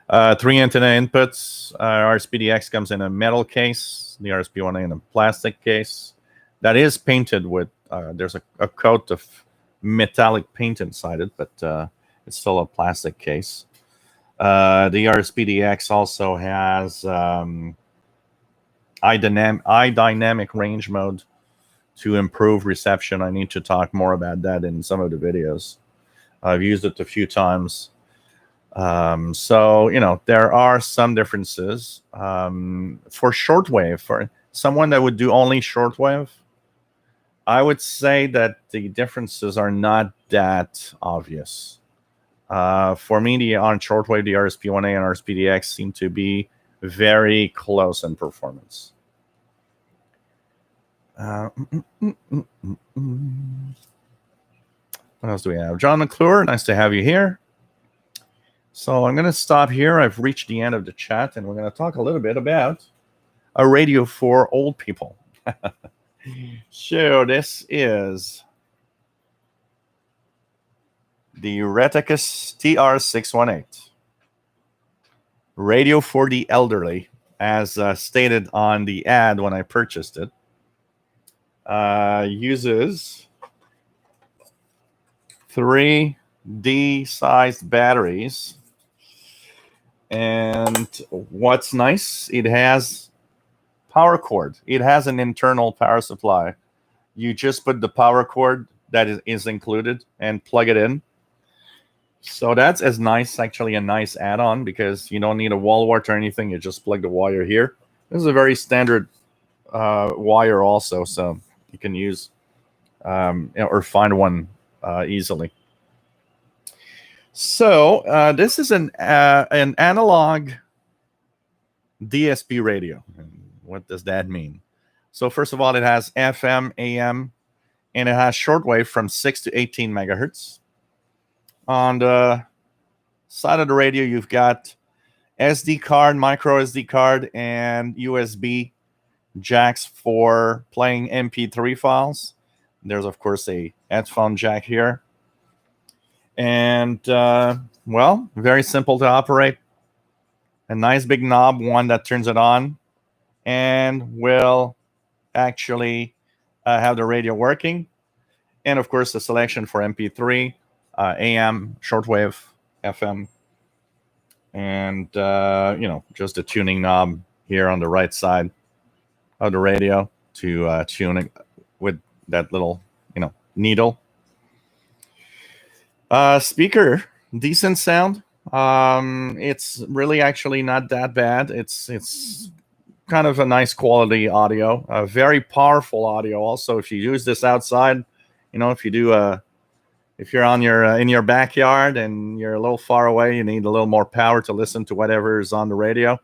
Speaker 1: 3 antenna inputs. RSPDX comes in a metal case, the RSP1A in a plastic case that is painted with, there's a coat of metallic paint inside it, but it's still a plastic case. The RSPDX also has eye dynamic range mode to improve reception. I need to talk more about that in some of the videos. I've used it a few times. So, there are some differences. For shortwave, for someone that would do only shortwave, I would say that the differences are not that obvious. For me, on shortwave, the RSP1A and RSPDX seem to be very close in performance. What else do we have? John McClure, nice to have you here. So I'm going to stop here. I've reached the end of the chat, and we're going to talk a little bit about a radio for old people. So this is the Reticus TR618. Radio for the elderly, as stated on the ad when I purchased it. Uses 3 D-sized batteries. And what's nice, it has power cord. It has an internal power supply You just put the power cord that is included and plug it in. So that's as nice, actually a nice add-on, because you don't need a wall wart or anything. You just plug the wire here. This is a very standard wire also, so you can use or find one easily. So this is an analog DSP radio. What does that mean? So first of all, it has FM, AM, and it has shortwave from 6 to 18 megahertz. On the side of the radio, you've got SD card, micro SD card, and USB jacks for playing MP3 files. There's, of course, a headphone jack here. And, well, very simple to operate. A nice big knob, one that turns it on and will actually have the radio working. And, of course, the selection for MP3, AM, shortwave, FM, and, just a tuning knob here on the right side of the radio to tune it with that little, needle. Speaker, decent sound. It's really actually not that bad. It's kind of a nice quality audio, very powerful audio. Also, if you use this outside, if you do if you're on your in your backyard and you're a little far away, you need a little more power to listen to whatever is on the radio.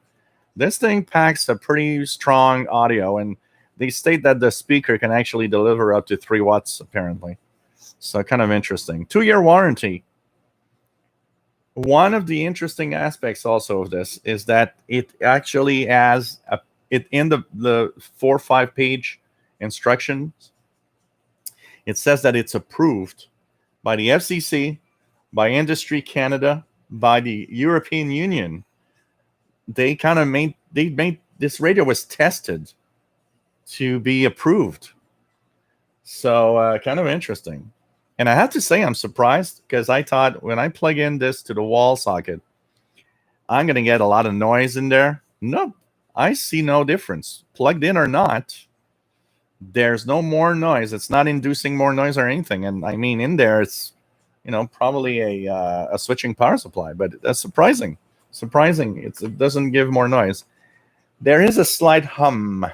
Speaker 1: This thing packs a pretty strong audio, and they state that the speaker can actually deliver up to 3 watts, apparently. So kind of interesting. 2-year warranty. One of the interesting aspects also of this is that it actually has in the 4 or 5 page instructions. It says that it's approved by the FCC, by Industry Canada, by the European Union. They made this radio was tested to be approved. So kind of interesting. And I have to say, I'm surprised, because I thought when I plug in this to the wall socket, I'm going to get a lot of noise in there. Nope, I see no difference. Plugged in or not, there's no more noise. It's not inducing more noise or anything. And I mean, in there, it's, probably a switching power supply, but that's surprising. It doesn't give more noise. There is a slight hum.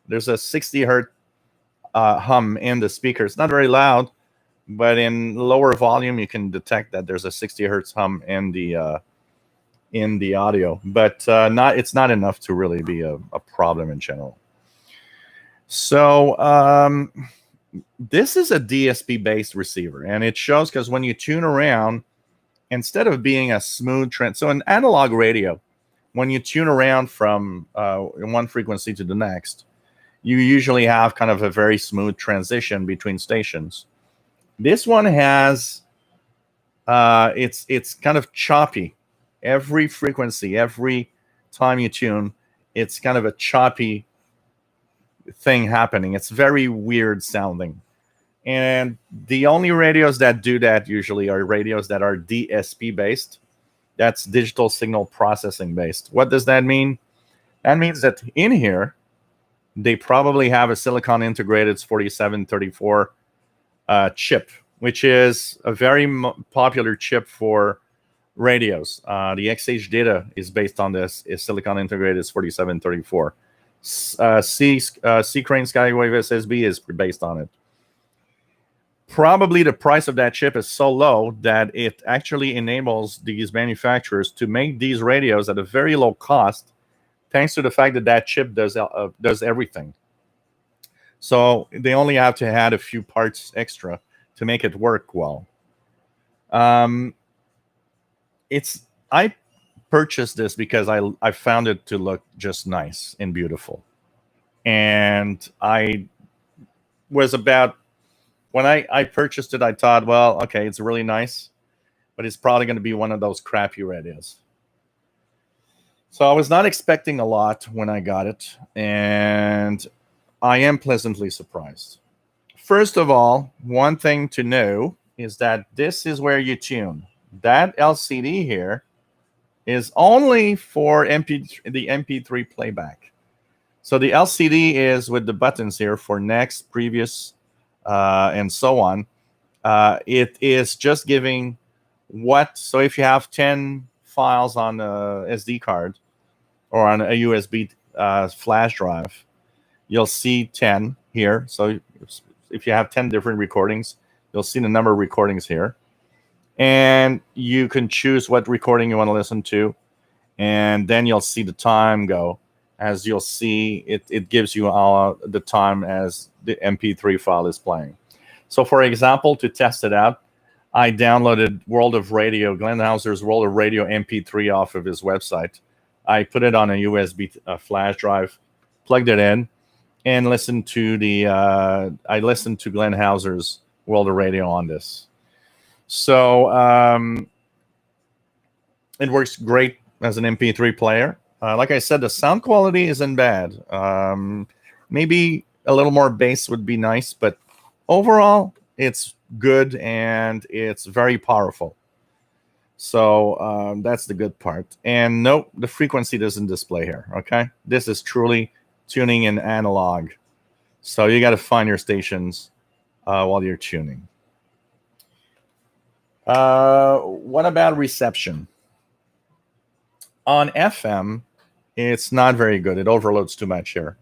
Speaker 1: There's a 60 hertz hum in the speaker. It's not very loud, but in lower volume, you can detect that there's a 60 hertz hum in the audio. But it's not enough to really be a problem in general. So this is a DSP-based receiver, and it shows because when you tune around, instead of being a smooth trend, so an analog radio, when you tune around from one frequency to the next, you usually have kind of a very smooth transition between stations. This one has, it's kind of choppy. Every frequency, every time you tune, it's kind of a choppy thing happening. It's very weird sounding. And the only radios that do that usually are radios that are DSP based. That's digital signal processing based. What does that mean? That means that in here, they probably have a silicon integrated 4734 chip, which is a very popular chip for radios. The XH data is based on this, is silicon integrated 4734. C-Crane Skywave SSB is based on it. Probably the price of that chip is so low that it actually enables these manufacturers to make these radios at a very low cost, thanks to the fact that that chip does everything. So they only have to add a few parts extra to make it work well. I purchased this because I found it to look just nice and beautiful. And I was about, when I purchased it, I thought, well, okay, it's really nice, but it's probably going to be one of those crappy radios. So I was not expecting a lot when I got it, and I am pleasantly surprised. First of all, one thing to know is that this is where you tune. That LCD here is only for the MP3 playback. So the LCD is with the buttons here for next, previous, and so on. It is just giving what. So if you have 10 files on a SD card or on a USB flash drive, you'll see 10 here. So if you have 10 different recordings, you'll see the number of recordings here. And you can choose what recording you want to listen to. And then you'll see the time go. As you'll see, it gives you all the time as the MP3 file is playing. So for example, to test it out, I downloaded World of Radio, Glenn Hauser's World of Radio MP3 off of his website. I put it on a USB flash drive, plugged it in, and listened to I listened to Glenn Hauser's World of Radio on this. So it works great as an MP3 player. Like I said, the sound quality isn't bad. Maybe a little more bass would be nice, but overall, it's good and it's very powerful. So that's the good part. And nope, the frequency doesn't display here. Okay, this is truly tuning in analog. So you got to find your stations while you're tuning. What about reception? On FM, it's not very good. It overloads too much here.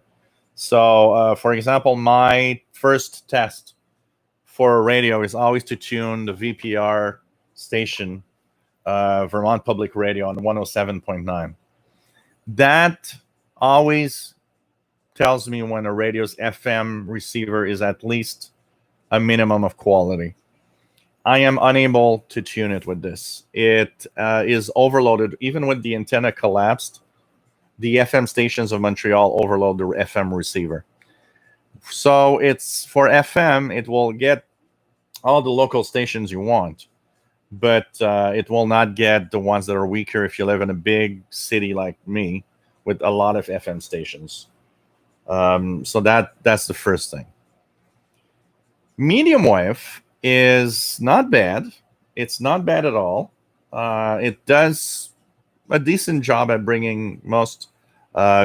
Speaker 1: So, for example, my first test for a radio is always to tune the VPR station, Vermont Public Radio on 107.9. That always tells me when a radio's FM receiver is at least a minimum of quality. I am unable to tune it with this. It is overloaded. Even when the antenna collapsed, the FM stations of Montreal overload the FM receiver. So it's for FM, it will get all the local stations you want, but it will not get the ones that are weaker if you live in a big city like me with a lot of FM stations. So that's the first thing. Medium wave is not bad. It's not bad at all. It does a decent job at bringing most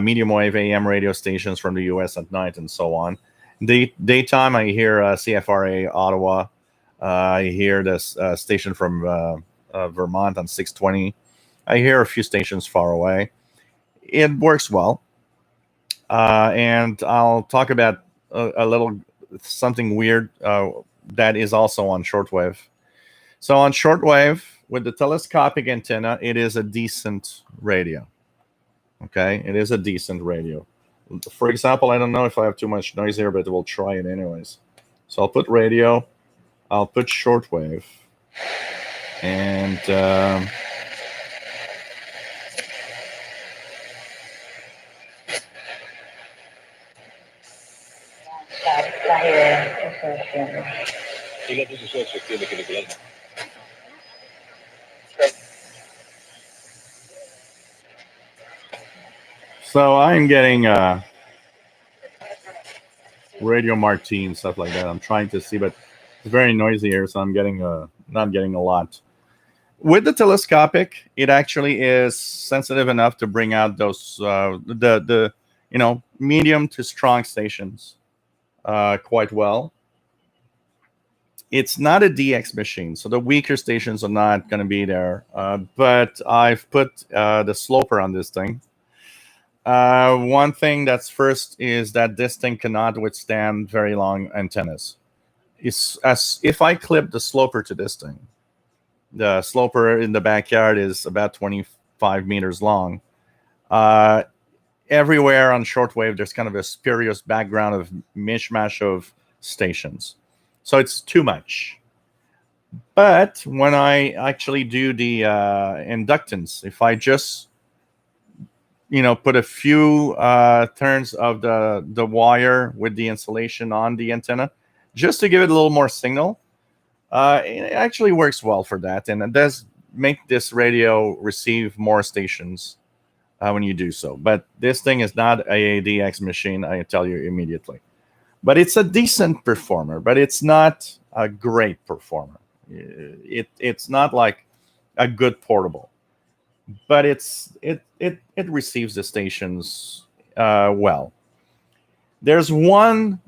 Speaker 1: medium wave AM radio stations from the US at night and so on. Daytime, I hear CFRA Ottawa. I hear this station from Vermont on 620. I hear a few stations far away. It works well. And I'll talk about a little something weird that is also on shortwave. So on shortwave, with the telescopic antenna, it is a decent radio. Okay, it is a decent radio. For example, I don't know if I have too much noise here, but we'll try it anyways. So I'll put radio, I'll put shortwave, and so I'm getting Radio Marti and stuff like that. I'm trying to see, but it's very noisy here, so I'm getting not getting a lot. With the telescopic, it actually is sensitive enough to bring out those the medium to strong stations quite well. It's not a DX machine, so the weaker stations are not going to be there. But I've put the sloper on this thing. One thing that's first is that this thing cannot withstand very long antennas. If I clip the sloper to this thing, the sloper in the backyard is about 25 meters long. Everywhere on shortwave, there's kind of a spurious background of mishmash of stations. So it's too much. But when I actually do the inductance, if I just put a few turns of the wire with the insulation on the antenna, just to give it a little more signal, it actually works well for that. And it does make this radio receive more stations when you do so. But this thing is not a DX machine, I tell you immediately. But it's a decent performer, but it's not a great performer. It's not like a good portable. But it receives the stations well. There's one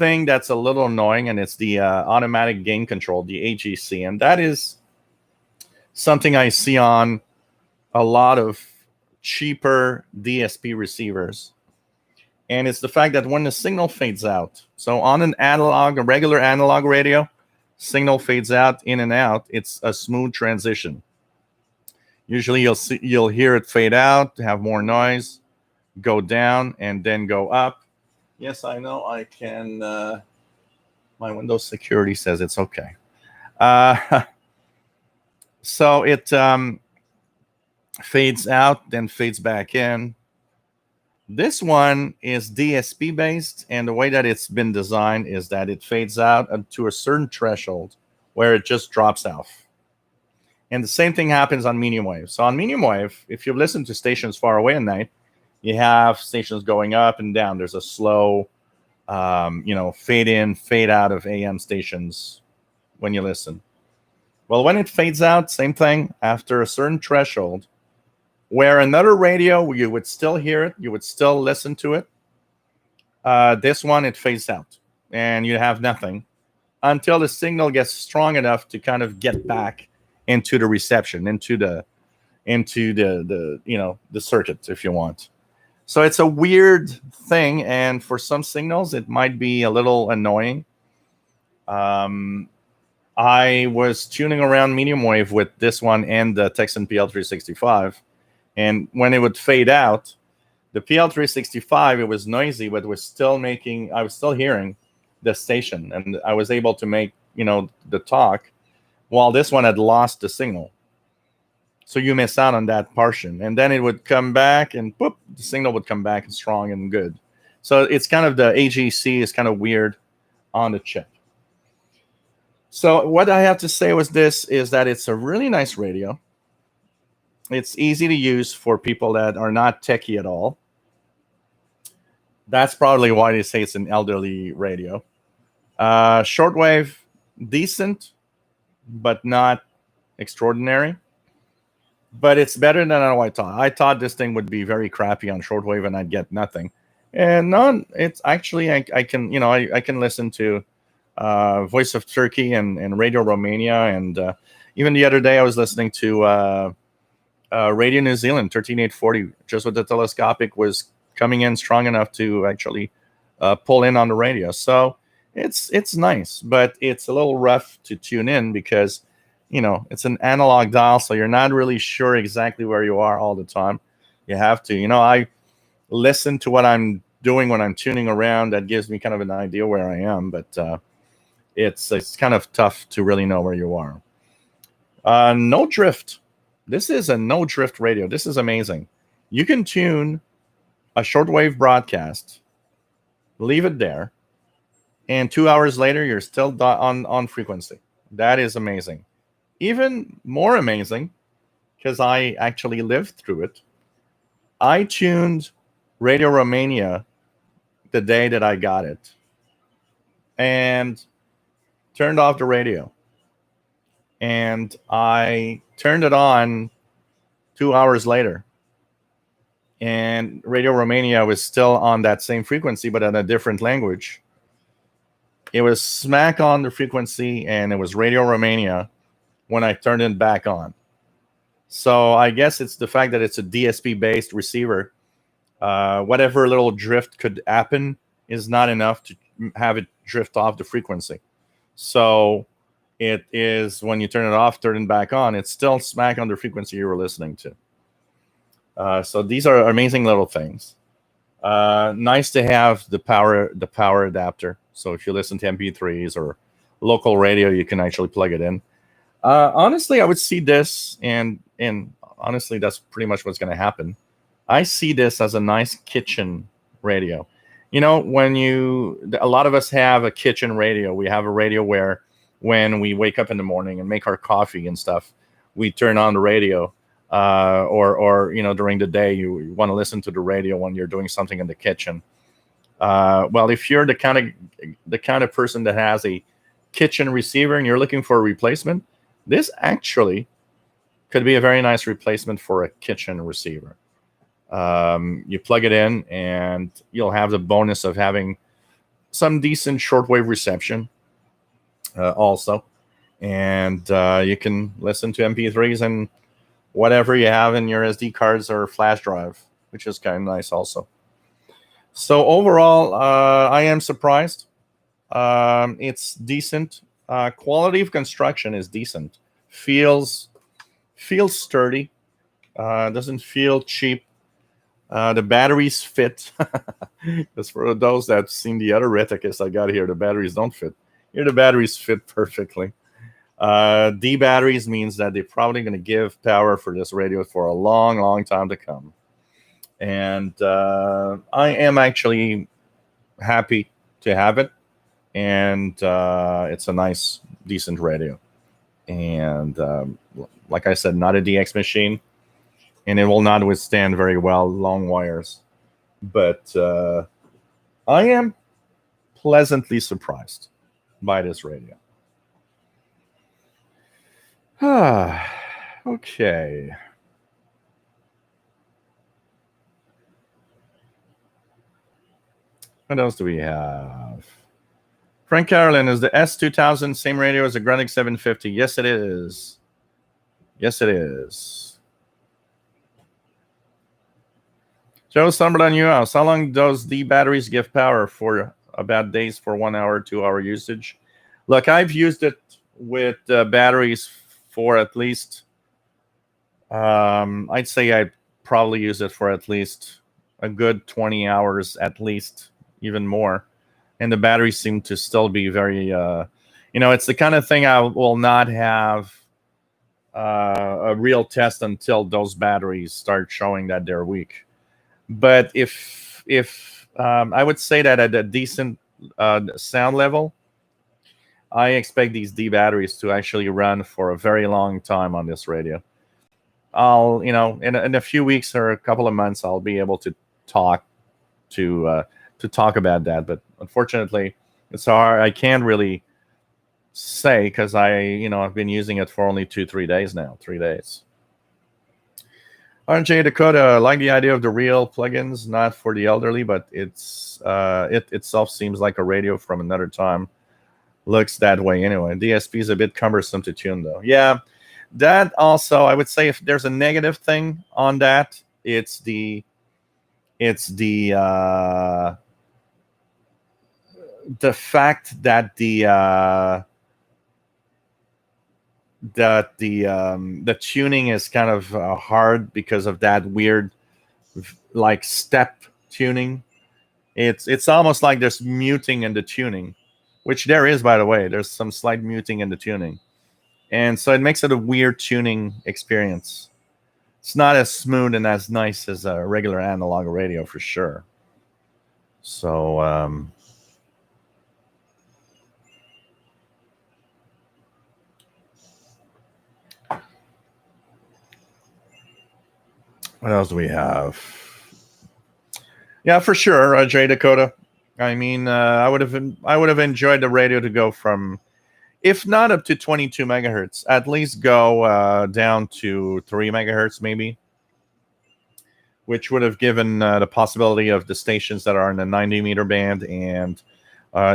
Speaker 1: thing that's a little annoying, and it's the automatic gain control, the AGC, and that is something I see on a lot of cheaper DSP receivers. And it's the fact that when the signal fades out, so on a regular analog radio, signal fades out, in and out, it's a smooth transition. Usually you'll hear it fade out, have more noise, go down, and then go up. Yes, I know I can. My Windows security says it's okay. So it fades out, then fades back in. This one is DSP based, and the way that it's been designed is that it fades out to a certain threshold where it just drops off. And the same thing happens on medium wave. So on medium wave, if you listen to stations far away at night, you have stations going up and down. There's a slow, fade in, fade out of AM stations when you listen. Well, when it fades out, same thing, after a certain threshold, where another radio, you would still hear it, you would still listen to it. This one, it fades out, and you have nothing until the signal gets strong enough to kind of get back into the reception, into the circuit, if you want. So it's a weird thing, and for some signals, it might be a little annoying. I was tuning around medium wave with this one and the Texan PL365. And when it would fade out, the PL365, it was noisy, but I was still hearing the station, and I was able to make, the talk, while this one had lost the signal. So you miss out on that portion. And then it would come back, and boop, the signal would come back and strong and good. So it's kind of, the AGC is kind of weird on the chip. So what I have to say is that it's a really nice radio. It's easy to use for people that are not techie at all. That's probably why they say it's an elderly radio. Shortwave, decent, but not extraordinary. But it's better than I thought. I thought this thing would be very crappy on shortwave and I'd get nothing. And it's actually, I can listen to Voice of Turkey and Radio Romania. And even the other day I was listening to Radio New Zealand 13840, just with the telescopic, was coming in strong enough to actually pull in on the radio. So it's nice, but it's a little rough to tune in because, it's an analog dial, so you're not really sure exactly where you are all the time. You have to, I listen to what I'm doing when I'm tuning around. That gives me kind of an idea where I am, but it's kind of tough to really know where you are. No drift. This is a no drift radio. This is amazing. You can tune a shortwave broadcast, leave it there, and 2 hours later, you're still on frequency. That is amazing. Even more amazing, because I actually lived through it, I tuned Radio Romania the day that I got it and turned off the radio. And I turned it on 2 hours later. And Radio Romania was still on that same frequency, but in a different language. It was smack on the frequency, and it was Radio Romania when I turned it back on. So I guess it's the fact that it's a DSP-based receiver. Whatever little drift could happen is not enough to have it drift off the frequency. So it is, when you turn it off, turn it back on, it's still smack on the frequency you were listening to. So these are amazing little things. Nice to have the power adapter. So if you listen to MP3s or local radio, you can actually plug it in. Honestly, I would see this, and honestly, that's pretty much what's going to happen. I see this as a nice kitchen radio. When a lot of us have a kitchen radio. We have a radio where when we wake up in the morning and make our coffee and stuff, we turn on the radio. Or during the day, you want to listen to the radio when you're doing something in the kitchen. Well, if you're the kind of person that has a kitchen receiver and you're looking for a replacement, this actually could be a very nice replacement for a kitchen receiver. You plug it in, and you'll have the bonus of having some decent shortwave reception also. And you can listen to MP3s and whatever you have in your SD cards or flash drive, which is kind of nice also. So overall, I am surprised. It's decent. Quality of construction is decent. Feels sturdy. Doesn't feel cheap. The batteries fit. Because for those that seen the other Reticus I got here, the batteries don't fit. Here the batteries fit perfectly. D batteries means that they're probably going to give power for this radio for a long, long time to come. And I am actually happy to have it. And it's a nice, decent radio. And like I said, not a DX machine. And it will not withstand very well long wires. But I am pleasantly surprised by this radio. Okay. What else do we have? Frank Carolyn, is the S2000 same radio as the Grunic 750? Yes, it is. Yes, it is. Joe Summerlin, you asked, how long does the batteries give power for about days for 1 hour, 2 hour usage? Look, I've used it with batteries for at least, I'd say I probably use it for at least a good 20 hours, at least, even more. And the batteries seem to still be very, it's the kind of thing I will not have a real test until those batteries start showing that they're weak. But if I would say that at a decent sound level, I expect these D batteries to actually run for a very long time on this radio. I'll, in a few weeks or a couple of months, I'll be able to talk about that. But unfortunately, it's hard. I can't really say because I've been using it for only 3 days now. 3 days. RJ Dakota, like the idea of the real plugins, not for the elderly, but it itself seems like a radio from another time. Looks that way anyway. DSP is a bit cumbersome to tune though. Yeah, that also, I would say if there's a negative thing on that, it's the fact that the tuning is kind of hard because of that weird like step tuning. It's almost like there's muting in the tuning, which there is, by the way. There's some slight muting in the tuning, and so it makes it a weird tuning experience. It's not as smooth and as nice as a regular analog radio for sure. So what else do we have? Yeah, for sure, Jay Dakota. I mean, I would have enjoyed the radio to go from, if not up to 22 megahertz, at least go down to 3 megahertz maybe, which would have given the possibility of the stations that are in the 90 meter band and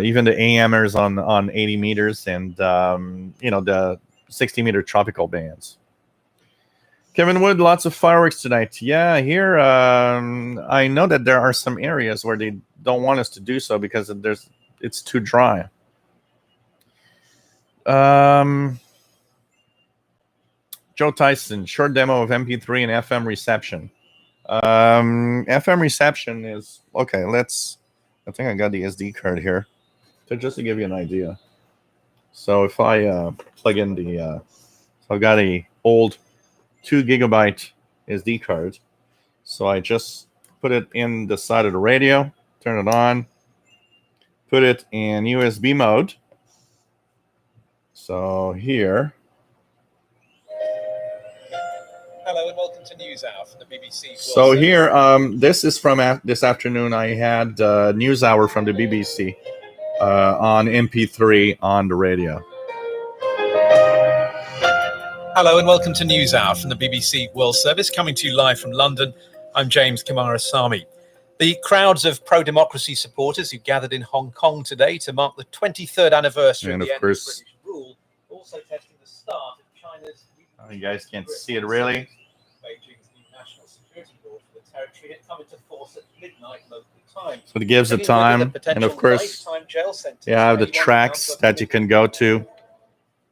Speaker 1: even the AMers on 80 meters and the 60 meter tropical bands. Kevin Wood, lots of fireworks tonight. Yeah, here I know that there are some areas where they don't want us to do so because it's too dry. Joe Tyson, short demo of MP3 and FM reception. FM reception is okay. I think I got the SD card here, just to give you an idea. So if I plug in so I've got a old 2 gigabyte SD card. So I just put it in the side of the radio, turn it on, put it in USB mode. So here.
Speaker 2: Hello and welcome to News Hour from the BBC.
Speaker 1: So here, this is from this afternoon. I had News Hour from the BBC on MP3 on the radio.
Speaker 2: Hello and welcome to News Hour from the BBC World Service, coming to you live from London. I'm James Kamarasamy. The crowds of pro-democracy supporters who gathered in Hong Kong today to mark the 23rd anniversary
Speaker 1: And
Speaker 2: of the
Speaker 1: of
Speaker 2: end of
Speaker 1: course,
Speaker 2: British rule, also testing the start of China's...
Speaker 1: you guys can't see it really.
Speaker 2: Beijing's new national security law for the territory had come into force at midnight local time.
Speaker 1: So it gives the time, and of course, you have the tracks that you can go to,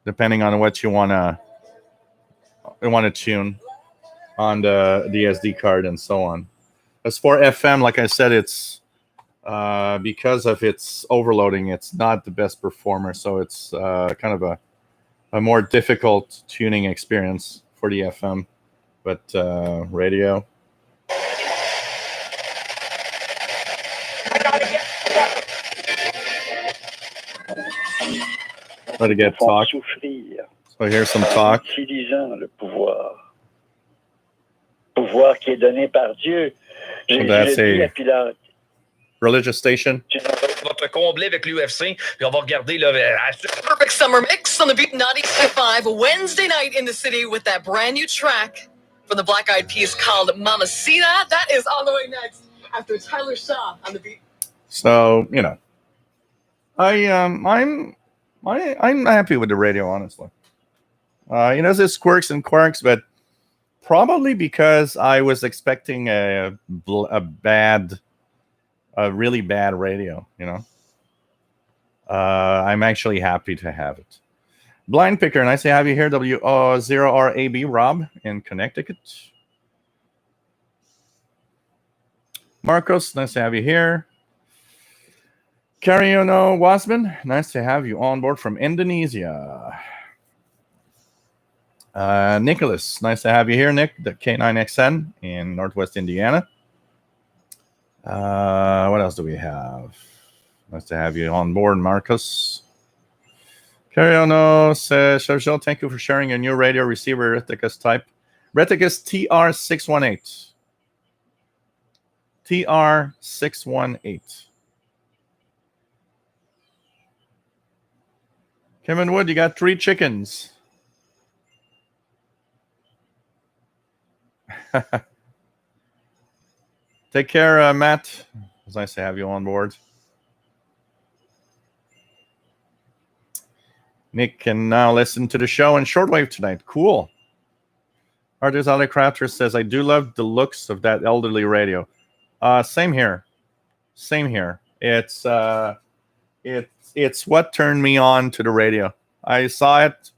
Speaker 1: depending on what you want to tune on the SD card and so on. As for FM, like I said, it's because of its overloading, it's not the best performer, so it's kind of a more difficult tuning experience for the FM. But radio. Try to get talk. So here's some talk.
Speaker 3: Utilisant le pouvoir qui est donné par Dieu.
Speaker 1: So that's a religious station.
Speaker 4: On va te combler avec l'UFC, puis on va regarder le perfect summer mix on the Beat 95 Wednesday night in the city with that brand new track from the Black Eyed Peas called Mamacita. That is on the way next after Tyler Shaw on the Beat.
Speaker 1: So I'm happy with the radio, honestly. There's quirks and quirks, but probably because I was expecting a really bad radio, I'm actually happy to have it. Blind Picker, nice to have you here. W0RAB, Rob in Connecticut. Marcos, nice to have you here. Kariono Wasman, nice to have you on board from Indonesia. Nicholas, nice to have you here, Nick, the K9XN in Northwest Indiana. What else do we have? Nice to have you on board, Marcus. Kariono says, Chevrolet, thank you for sharing your new radio receiver Reticus type. Reticus TR618. TR618. Kevin Wood, you got 3 chickens. Take care, Matt. It's nice to have you on board. Nick can now listen to the show in shortwave tonight. Cool. Arthur's Other Crafter says, I do love the looks of that elderly radio. Same here. It's what turned me on to the radio. I saw it,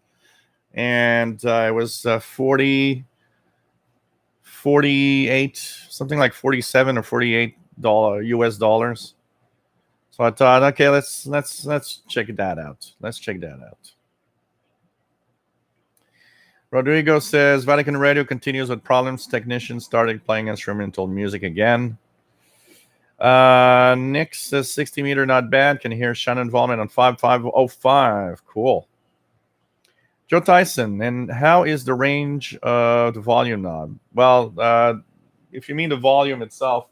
Speaker 1: and I was 48, something like 47 or $48 US dollars. So I thought, okay, let's check that out. Rodrigo says Vatican Radio continues with problems. Technicians started playing instrumental music again. Nick says 60 meter not bad. Can hear Shannon Volman on 5505. Cool. Joe Tyson, and how is the range of the volume knob? Well, if you mean the volume itself,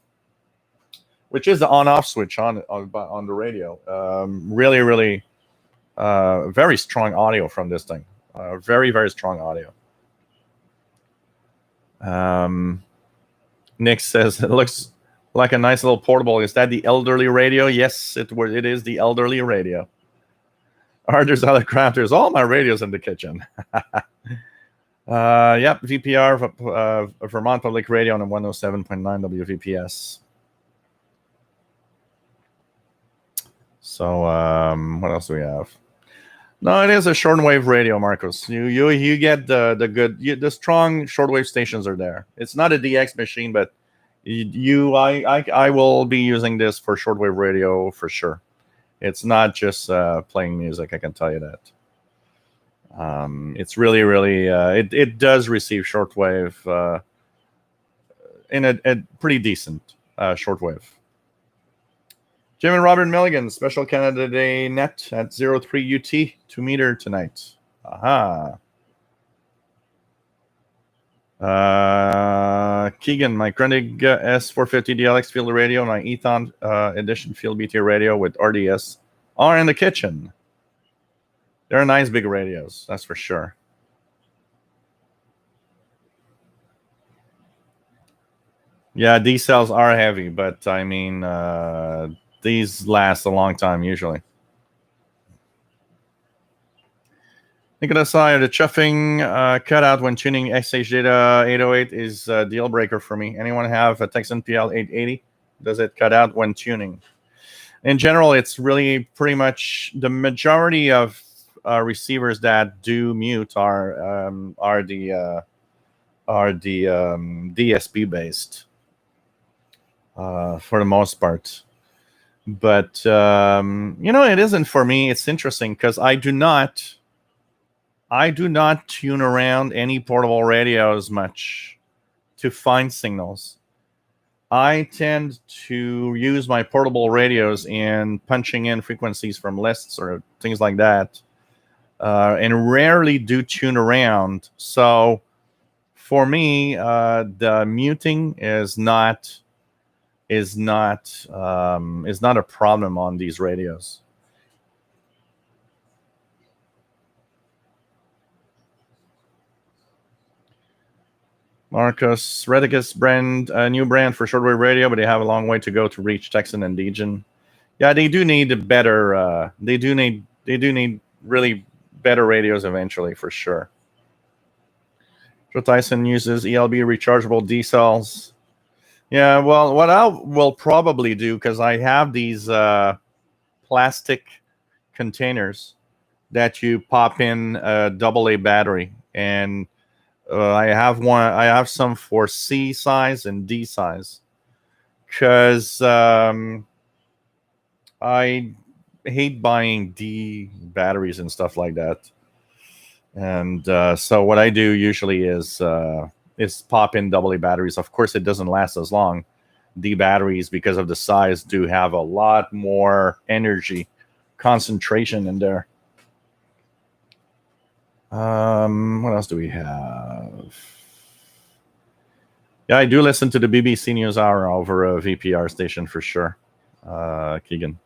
Speaker 1: which is the on-off switch on the radio, really, very strong audio from this thing. Very, very strong audio. Nick says it looks like a nice little portable. Is that the elderly radio? Yes, it is the elderly radio. There's other crafters. All my radios in the kitchen. Yep, VPR, Vermont Public Radio on a 107.9 WVPS. So, what else do we have? No, it is a shortwave radio, Marcos. You get the strong shortwave stations are there. It's not a DX machine, but I will be using this for shortwave radio for sure. It's not just playing music, I can tell you that. It's really, it does receive shortwave in a pretty decent shortwave. Jim and Robert Milligan, Special Canada Day net at 03 UT, 2 meter tonight. Aha. Keegan, my Grundig S450 DLX field radio, my Ethon edition field BT radio with RDS are in the kitchen. They're nice big radios, that's for sure. Yeah, these cells are heavy, but I mean, these last a long time usually. Nicholas I, the chuffing cutout when tuning XH data 808 is a deal breaker for me. Anyone have a Texan PL 880? Does it cut out when tuning? In general, it's really pretty much the majority of receivers that do mute are the DSP based for the most part. But it isn't for me. It's interesting because I do not tune around any portable radios much to find signals. I tend to use my portable radios in punching in frequencies from lists or things like that, and rarely do tune around. So for me, the muting is not a problem on these radios. Marcus Redicus brand, a new brand for shortwave radio, but they have a long way to go to reach Texan and Degen. Yeah, they do need better. They do need really better radios eventually, for sure. Joe Tyson uses ELB rechargeable D cells. Yeah, well, what I will probably do, because I have these plastic containers that you pop in a AA battery, and I have some for C size and D size, because I hate buying D batteries and stuff like that. And so what I do usually is pop in AA batteries. Of course, it doesn't last as long. D batteries, because of the size, do have a lot more energy concentration in there. What else do we have? Yeah, I do listen to the BBC News Hour over a VPR station for sure. Keegan.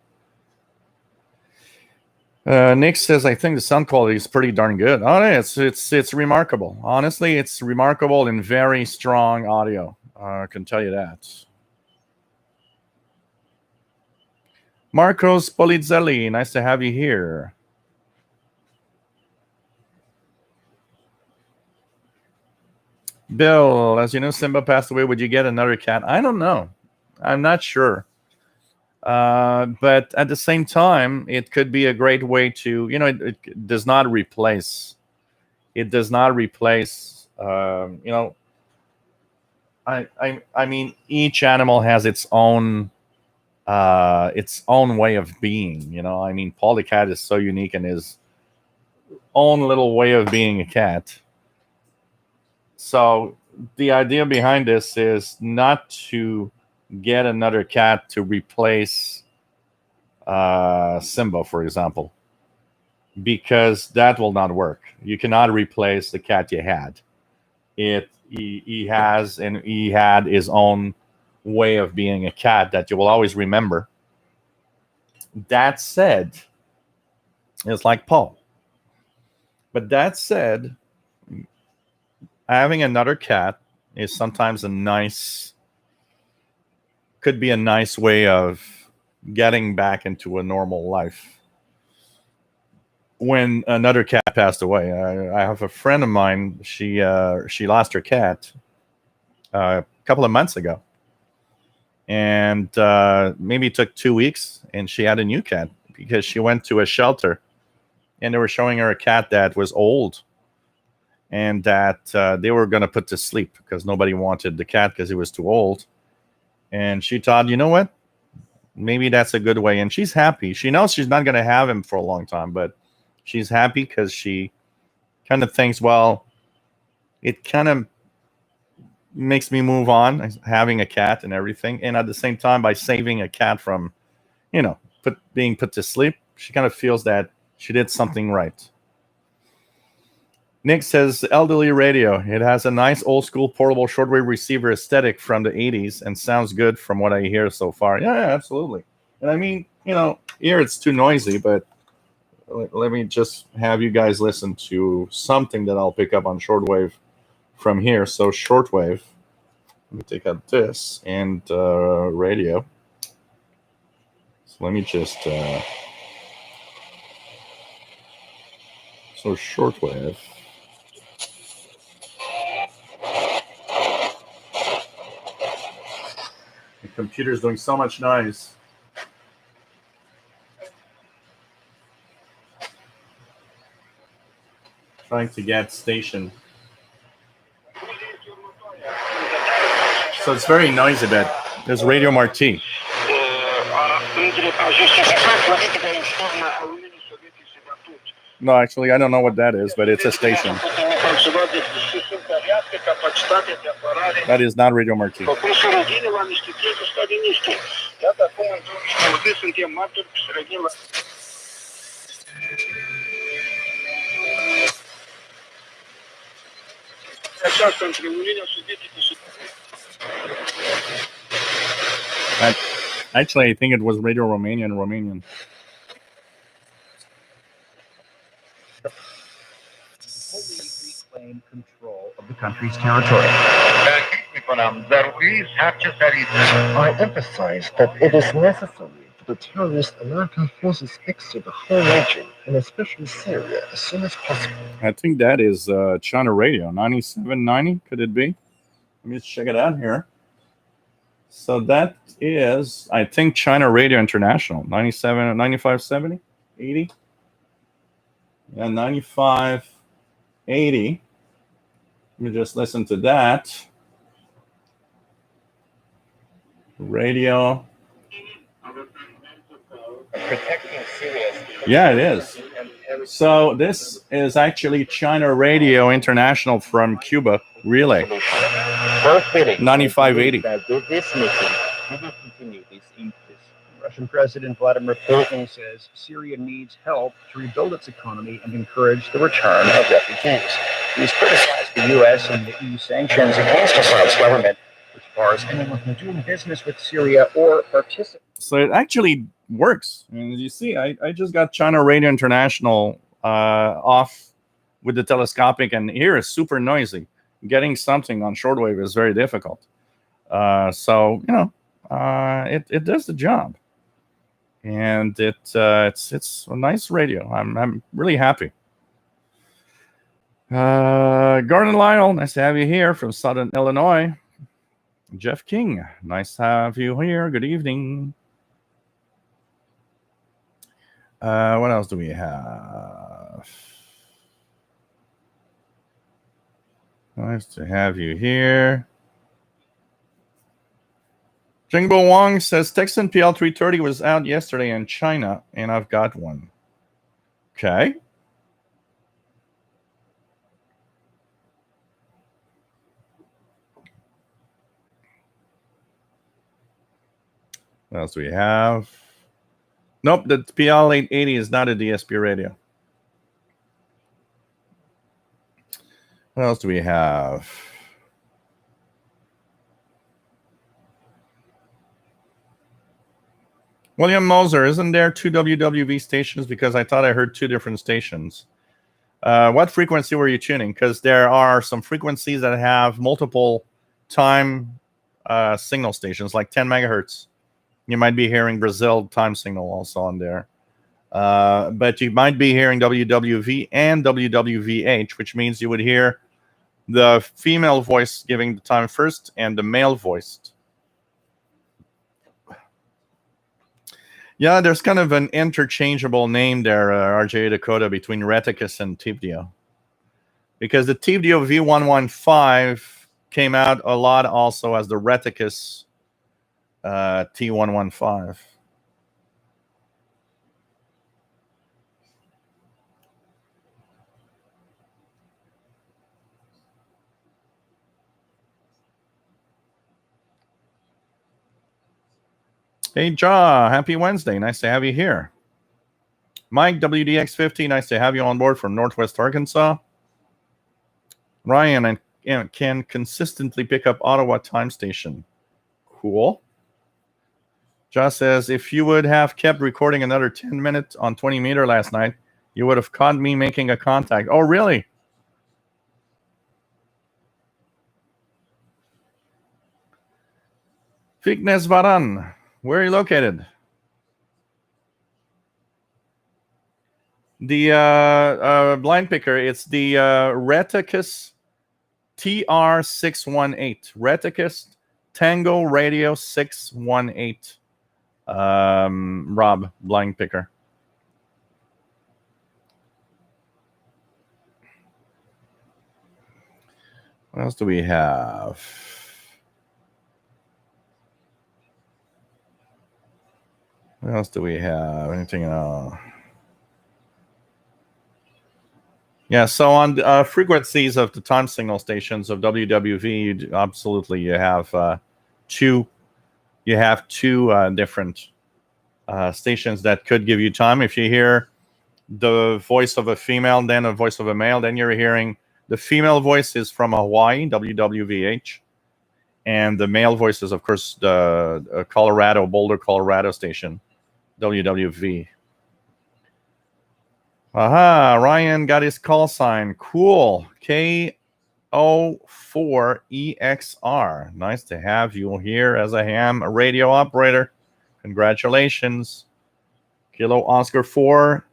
Speaker 1: Nick says, I think the sound quality is pretty darn good. Oh, yeah, it's remarkable. Honestly, it's remarkable and very strong audio. I can tell you that. Marcos Polizzelli, nice to have you here. Bill, as you know, Simba passed away. Would you get another cat? I don't know. I'm not sure. But at the same time, it could be a great way to, it does not replace. It does not replace. I mean, each animal has its own way of being. I mean, Paul the cat is so unique in his own little way of being a cat. So the idea behind this is not to get another cat to replace Simba, for example, because that will not work. You cannot replace the cat you had. He had his own way of being a cat that you will always remember. That said, it's like Paul. But that said, having another cat is sometimes could be a nice way of getting back into a normal life. When another cat passed away, I have a friend of mine. She lost her cat a couple of months ago, and maybe it took 2 weeks, and she had a new cat because she went to a shelter, and they were showing her a cat that was old, and that they were going to put to sleep because nobody wanted the cat because it was too old. And she thought, you know what? Maybe that's a good way. And she's happy. She knows she's not going to have him for a long time, but she's happy because she kind of thinks, well, it kind of makes me move on, having a cat and everything. And at the same time, by saving a cat from, being put to sleep, she kind of feels that she did something right. Nick says, elderly radio. It has a nice old school portable shortwave receiver aesthetic from the 80s and sounds good from what I hear so far. Yeah, absolutely. And I mean, here it's too noisy, but let me just have you guys listen to something that I'll pick up on shortwave from here. So shortwave. Let me take out this and radio. So let me just so shortwave. The computer's doing so much noise. Trying to get station. So it's very noisy, but there's Radio Marti. No, actually, I don't know what that is, but it's a station. That is not Radio Marti. Actually, I think it was Radio Romanian.
Speaker 5: Reclaim control of the country's territory. I emphasize that it is necessary for the terrorist American forces exit the whole region, and especially Syria, as soon as possible.
Speaker 1: I think that is China Radio, 9790, could it be? Let me just check it out here. So that is, I think, China Radio International, 97, 9570, 80. Yeah, 9580. Let me just listen to that. Radio. Yeah, it is. So this is actually China Radio International from Cuba, Relay. 9580.
Speaker 5: With this meeting, we will continue this increase. Russian President Vladimir Putin says Syria needs help to rebuild its economy and encourage the return of refugees. He's criticized the U.S. and the EU sanctions against Assad's government, which bars anyone from doing business with Syria or participating.
Speaker 1: So it actually works. And as you see, I just got China Radio International off with the telescopic, and here is super noisy. Getting something on shortwave is very difficult. So you know, it does the job, and it's a nice radio. I'm really happy. Gordon Lyle, nice to have you here from Southern Illinois. Jeff King, nice to have you here. Good evening. What else do we have? Nice to have you here. Jingbo Wong says Texan PL330 was out yesterday in China, and I've got one. Okay. What else do we have? Nope, the PL880 is not a DSP radio. What else do we have? William Moser, isn't there 2 WWV stations? Because I thought I heard 2 different stations. What frequency were you tuning? Because there are some frequencies that have multiple time signal stations, like 10 megahertz. You might be hearing Brazil time signal also on there. But you might be hearing WWV and WWVH, which means you would hear the female voice giving the time first and the male voice. Yeah, there's kind of an interchangeable name there, RJ Dakota, between Reticus and Tibdio. Because the Tibdio V115 came out a lot also as the Reticus T115. Hey, Jaw, happy Wednesday. Nice to have you here. Mike, WDX50, nice to have you on board from Northwest Arkansas. Ryan, I can consistently pick up Ottawa time station. Cool. Jaw says, if you would have kept recording another 10 minutes on 20 meter last night, you would have caught me making a contact. Oh, really? Fiknes Varan, where are you located? The blind picker, it's the Reticus TR618. Reticus Tango Radio 618. Rob, blind picker. What else do we have? What else do we have? Anything else? Yeah, so on frequencies of the time signal stations of WWV, absolutely you have two different stations that could give you time. If you hear the voice of a female, then a voice of a male, then you're hearing the female voice is from Hawaii, WWVH, and the male voice is, of course, the Boulder, Colorado station, WWV. Aha, Ryan got his call sign. Cool. KO4EXR. Nice to have you here as a ham radio operator. Congratulations. Kilo Oscar 4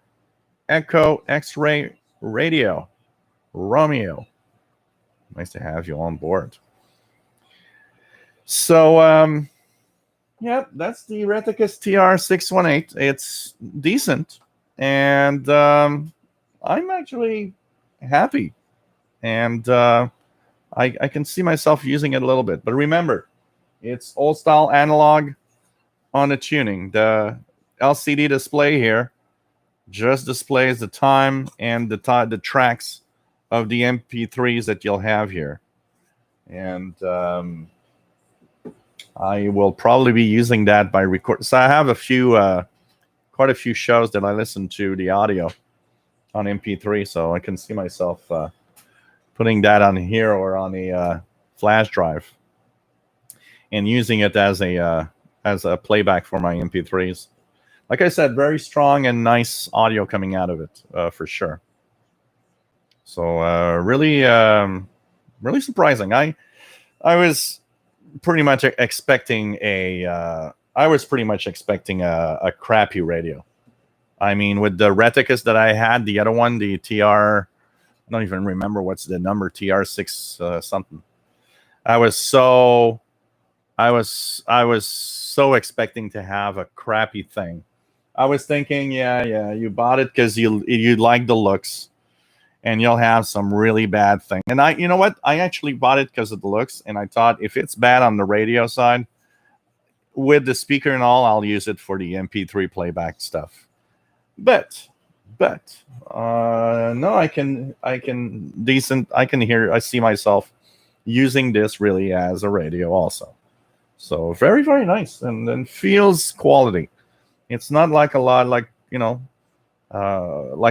Speaker 1: Echo X-Ray Radio. Romeo. Nice to have you on board. So, yeah, that's the Reticus TR618. It's decent. And I'm actually happy. And I can see myself using it a little bit. But remember, it's old style analog on the tuning. The LCD display here just displays the time and the tracks of the MP3s that you'll have here. And I will probably be using that by record. So I have quite a few shows that I listen to the audio on MP3, so I can see myself putting that on here or on a flash drive and using it as a playback for my MP3s. Like I said, very strong and nice audio coming out of it for sure. So really surprising. I was pretty much expecting a crappy radio. I mean, with the Reticus that I had, the other one, the TR, I don't even remember what's the number, TR6 something. I was so expecting to have a crappy thing. I was thinking, yeah, you bought it because you like the looks, and you'll have some really bad thing. And you know what? I actually bought it because of the looks, and I thought if it's bad on the radio side, with the speaker and all, I'll use it for the MP3 playback stuff. But no, I see myself using this really as a radio also. So very, very nice, and then feels quality. It's not like a lot like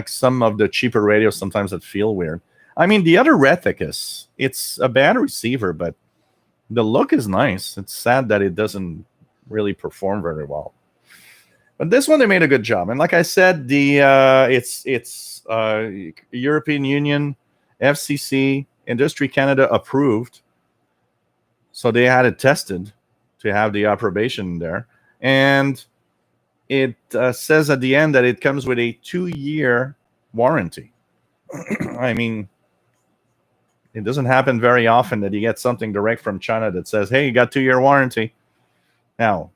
Speaker 1: some of the cheaper radios sometimes that feel weird. I mean, the other Reticus, it's a bad receiver, but the look is nice. It's sad that it doesn't really perform very well. But this one, they made a good job. And like I said, it's European Union, FCC, Industry Canada approved. So they had it tested to have the approbation there. And it says at the end that it comes with a 2-year warranty. I mean, it doesn't happen very often that you get something direct from China that says, hey, you got 2-year warranty. Now,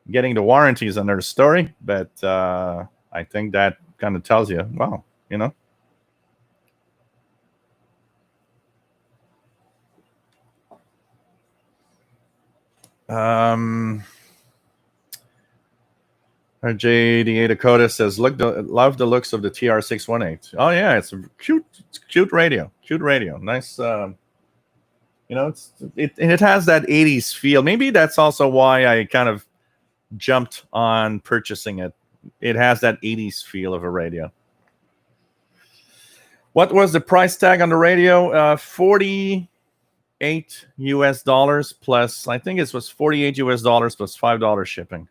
Speaker 1: getting the warranty is another story, but I think that kind of tells you, well, JD Dakota says, love the looks of the TR618. Oh yeah, it's a cute radio. Nice. It has that 80s feel. Maybe that's also why I kind of jumped on purchasing it. It has that 80s feel of a radio. What was the price tag on the radio? $48 plus, I think it was $48 plus $5 shipping.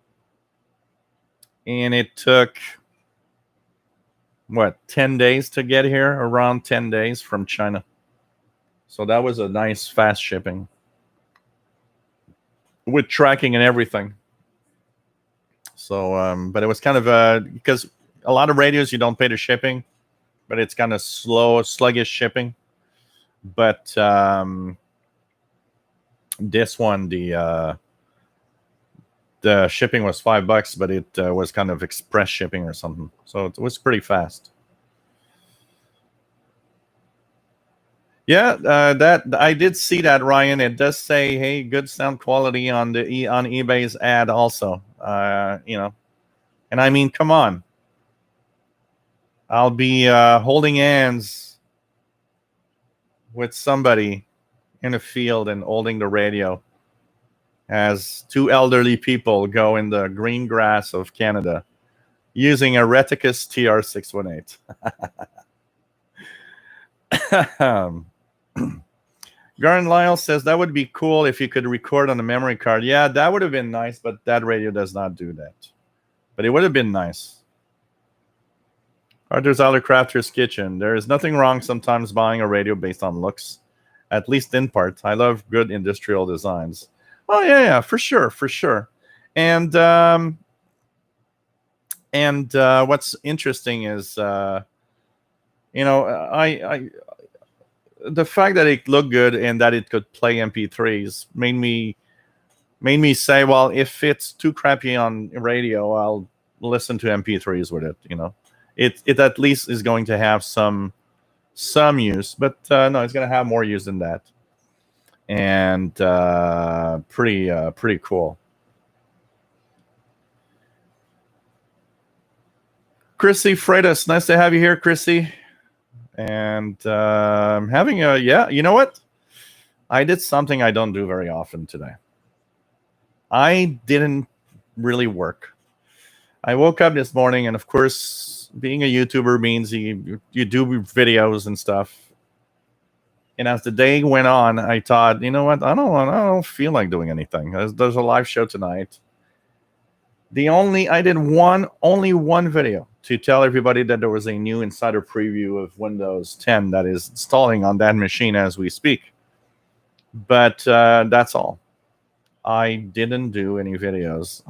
Speaker 1: And it took, 10 days to get here? Around 10 days from China. So that was a nice fast shipping. with tracking and everything. So, but it was kind of because a lot of radios you don't pay the shipping, but it's kind of slow, sluggish shipping. But this one, the shipping was $5, but it was kind of express shipping or something, so it was pretty fast. Yeah, that I did see that, Ryan. It does say, "Hey, good sound quality on the on eBay's ad." Also, you know, and I mean, come on, I'll be holding hands with somebody in a field and holding the radio as two elderly people go in the green grass of Canada using a Reticus TR618. Garn Lyle says that would be cool if you could record on a memory card. Yeah, that would have been nice, but that radio does not do that. But it would have been nice. Arthur's Other Crafter's Kitchen. There is nothing wrong sometimes buying a radio based on looks, at least in part. I love good industrial designs. Oh yeah, for sure. And what's interesting is, you know, I the fact that it looked good and that it could play MP3s made me say, well, if it's too crappy on radio, I'll listen to MP3s with it. You know, it at least is going to have some use, but no, it's going to have more use than that. And pretty cool. Chrissy Freitas, nice to have you here, Chrissy. And I'm having you know what? I did something I don't do very often today. I didn't really work. I woke up this morning, and of course, being a YouTuber means you do videos and stuff. And as the day went on, I thought, you know what? I don't feel like doing anything. There's a live show tonight. I did only one video to tell everybody that there was a new insider preview of Windows 10 that is installing on that machine as we speak. But that's all. I didn't do any videos.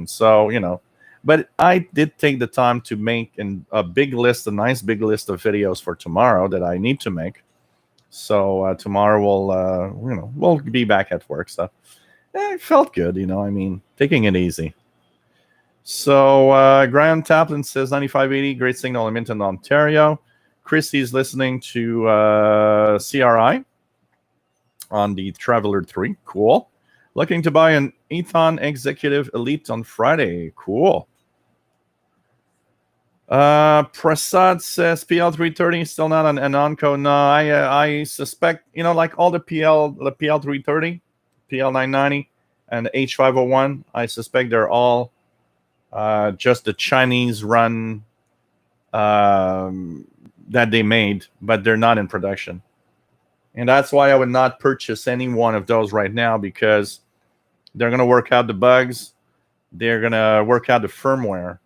Speaker 1: So, you know, but I did take the time to make a nice big list of videos for tomorrow that I need to make. So tomorrow we'll be back at work. So it felt good, you know. I mean, taking it easy. So Graham Taplin says 9580, great signal in Minton, Ontario. Christy's listening to CRI on the Traveler 3. Cool. Looking to buy an Ethon Executive Elite on Friday. Cool. Prasad says PL330 still not an Anonco. No, I suspect, you know, like all the PL330, PL990, and H501, I suspect they're all just the Chinese run that they made, but they're not in production. And that's why I would not purchase any one of those right now, because they're going to work out the bugs. They're going to work out the firmware.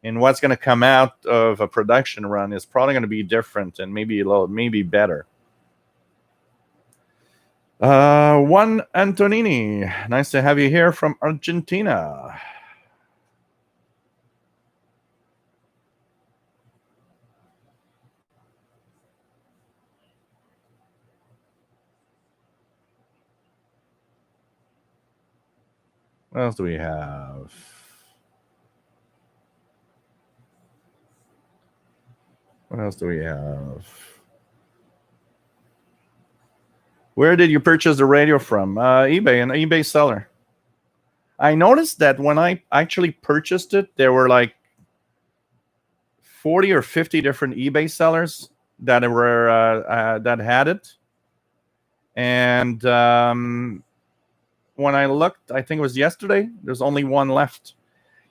Speaker 1: And what's going to come out of a production run is probably going to be different and maybe better. Juan Antonini, nice to have you here from Argentina. What else do we have? Where did you purchase the radio from? eBay, an eBay seller. I noticed that when I actually purchased it, there were like 40 or 50 different eBay sellers that had it. And when I looked, I think it was yesterday, there's only one left.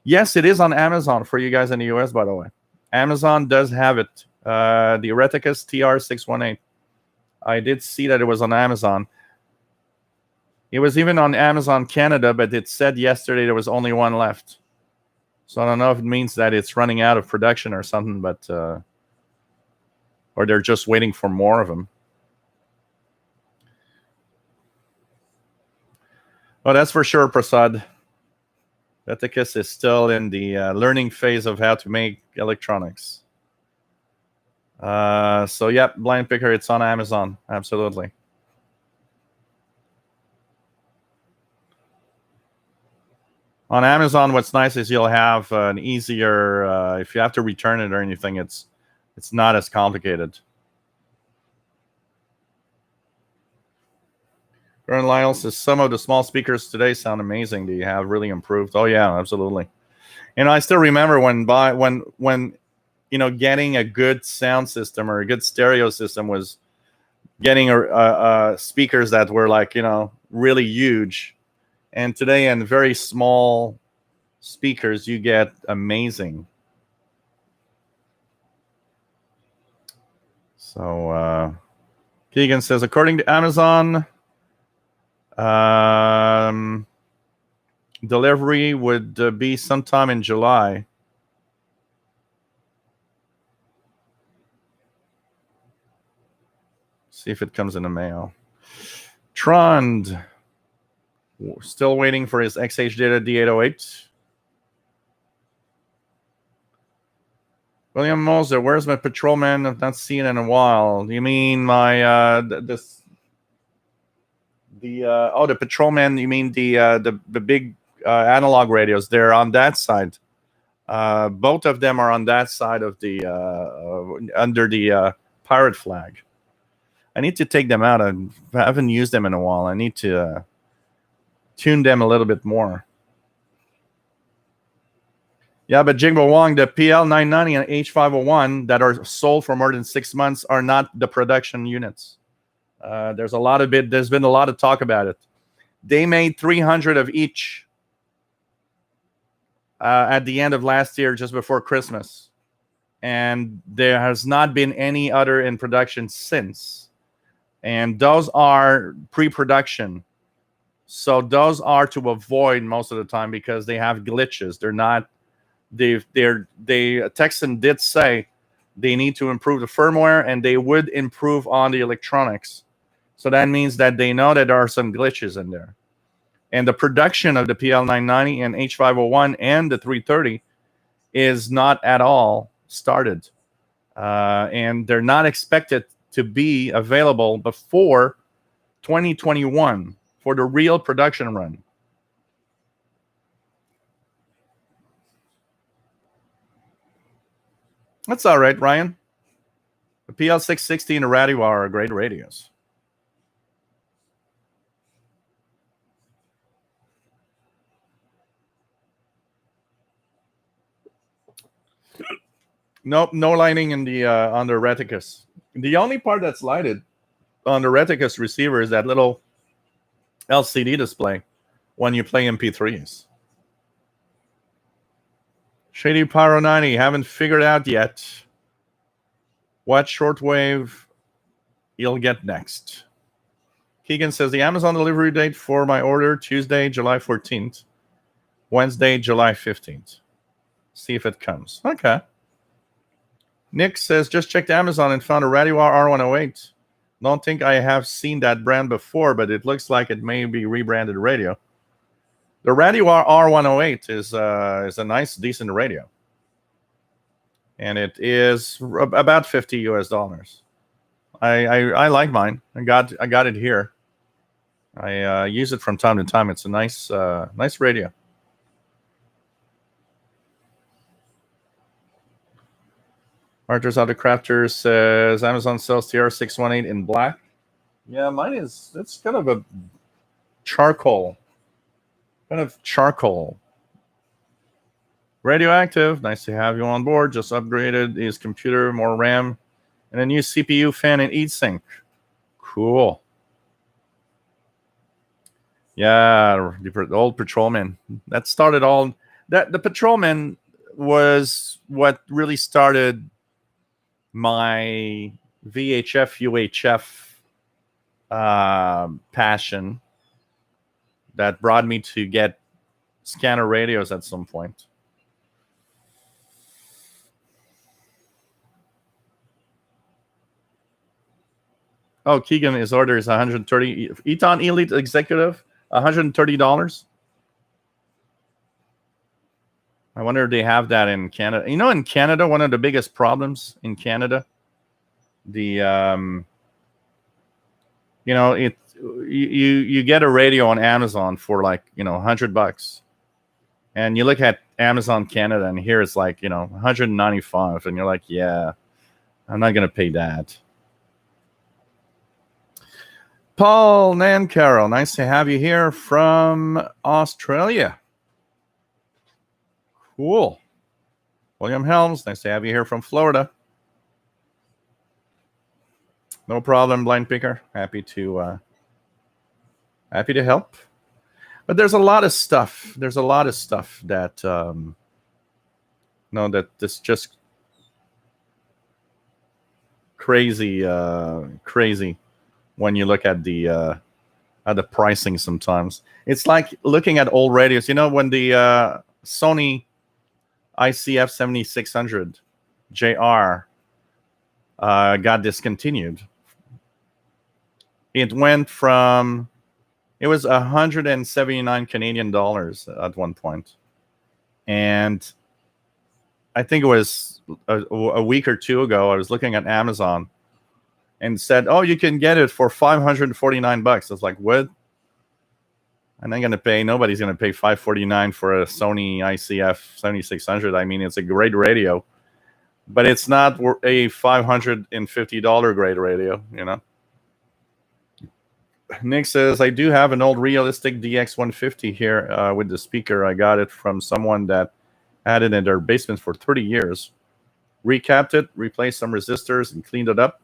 Speaker 1: Yes, it is on Amazon for you guys in the US, by the way. Amazon does have it. The Reticus TR618. I did see that it was on Amazon. It was even on Amazon Canada, but it said yesterday there was only one left. So I don't know if it means that it's running out of production or something, but or they're just waiting for more of them. Oh, that's for sure, Prasad. Ethicus is still in the learning phase of how to make electronics. So, yep, Blind Picker, it's on Amazon. Absolutely. On Amazon, what's nice is you'll have an easier, if you have to return it or anything, it's not as complicated. Aaron Lyle says some of the small speakers today sound amazing. They have really improved. Oh yeah, absolutely. And I still remember when getting a good sound system or a good stereo system was getting speakers that were like really huge. And today, in very small speakers, you get amazing. So Keegan says, according to Amazon, delivery would be sometime in July. See if it comes in the mail. Trond, still waiting for his XH Data D808. William Moser, where's my patrolman? I've not seen it in a while. You mean my the patrolman? You mean the big analog radios? They're on that side. Both of them are on that side of the under the pirate flag. I need to take them out. I haven't used them in a while. I need to tune them a little bit more. Yeah, but Jingbo Wong, the PL990 and H501 that are sold for more than 6 months are not the production units. There's been a lot of talk about it. They made 300 of each at the end of last year, just before Christmas. And there has not been any other in production since. And those are pre-production. So those are to avoid most of the time because they have glitches. They're not... Texan did say they need to improve the firmware and they would improve on the electronics. So that means that they know that there are some glitches in there. And the production of the PL990 and H501 and the 330 is not at all started. And they're not expected to be available before 2021 for the real production run. That's all right, Ryan. The PL660 and the Radio are great radios. Nope, no lighting in the on the Reticus. The only part that's lighted on the Reticus receiver is that little LCD display when you play MP3s. Shady Pyro 90, haven't figured out yet what shortwave you'll get next. Keegan says the Amazon delivery date for my order, Tuesday, July 14th. Wednesday, July 15th. See if it comes. Okay. Nick says, just checked Amazon and found a Radioar R108. Don't think I have seen that brand before, but it looks like it may be rebranded radio. The Radioar R108 is a nice, decent radio. And it is about $50 US. I like mine. I got it here. I use it from time to time. It's a nice radio. Arthur's Auto Crafter says Amazon sells TR618 in black. Yeah, mine is. It's kind of a charcoal. Radioactive. Nice to have you on board. Just upgraded his computer, more RAM, and a new CPU, fan, and heatsink. Cool. Yeah, the old Patrolman. That started all that. The Patrolman was what really started my VHF UHF passion. That brought me to get scanner radios at some point. Oh, Keegan, his order is 130. Eton Elite Executive. $130. I wonder if they have that in Canada. In Canada, one of the biggest problems in Canada, you get a radio on Amazon for like $100, and you look at Amazon Canada, and here it's like $195, and you're like, yeah, I'm not gonna pay that. Paul Nancaro, nice to have you here from Australia. Cool. William Helms, nice to have you here from Florida. No problem, Blind Picker. Happy to help. But there's a lot of stuff. There's a lot of stuff that that this just crazy when you look at the pricing. Sometimes it's like looking at old radios. When the Sony ICF 7600 JR got discontinued, it went from, it was 179 Canadian dollars at one point, and I think it was a week or two ago, I was looking at Amazon and said, "Oh, you can get it for $549." I was like, "What? I'm not gonna pay. Nobody's gonna pay $549 for a Sony ICF 7600. I mean, it's a great radio, but it's not a $550 great radio, Nick says, I do have an old realistic DX150 here with the speaker. I got it from someone that had it in their basement for 30 years. Recapped it, replaced some resistors, and cleaned it up.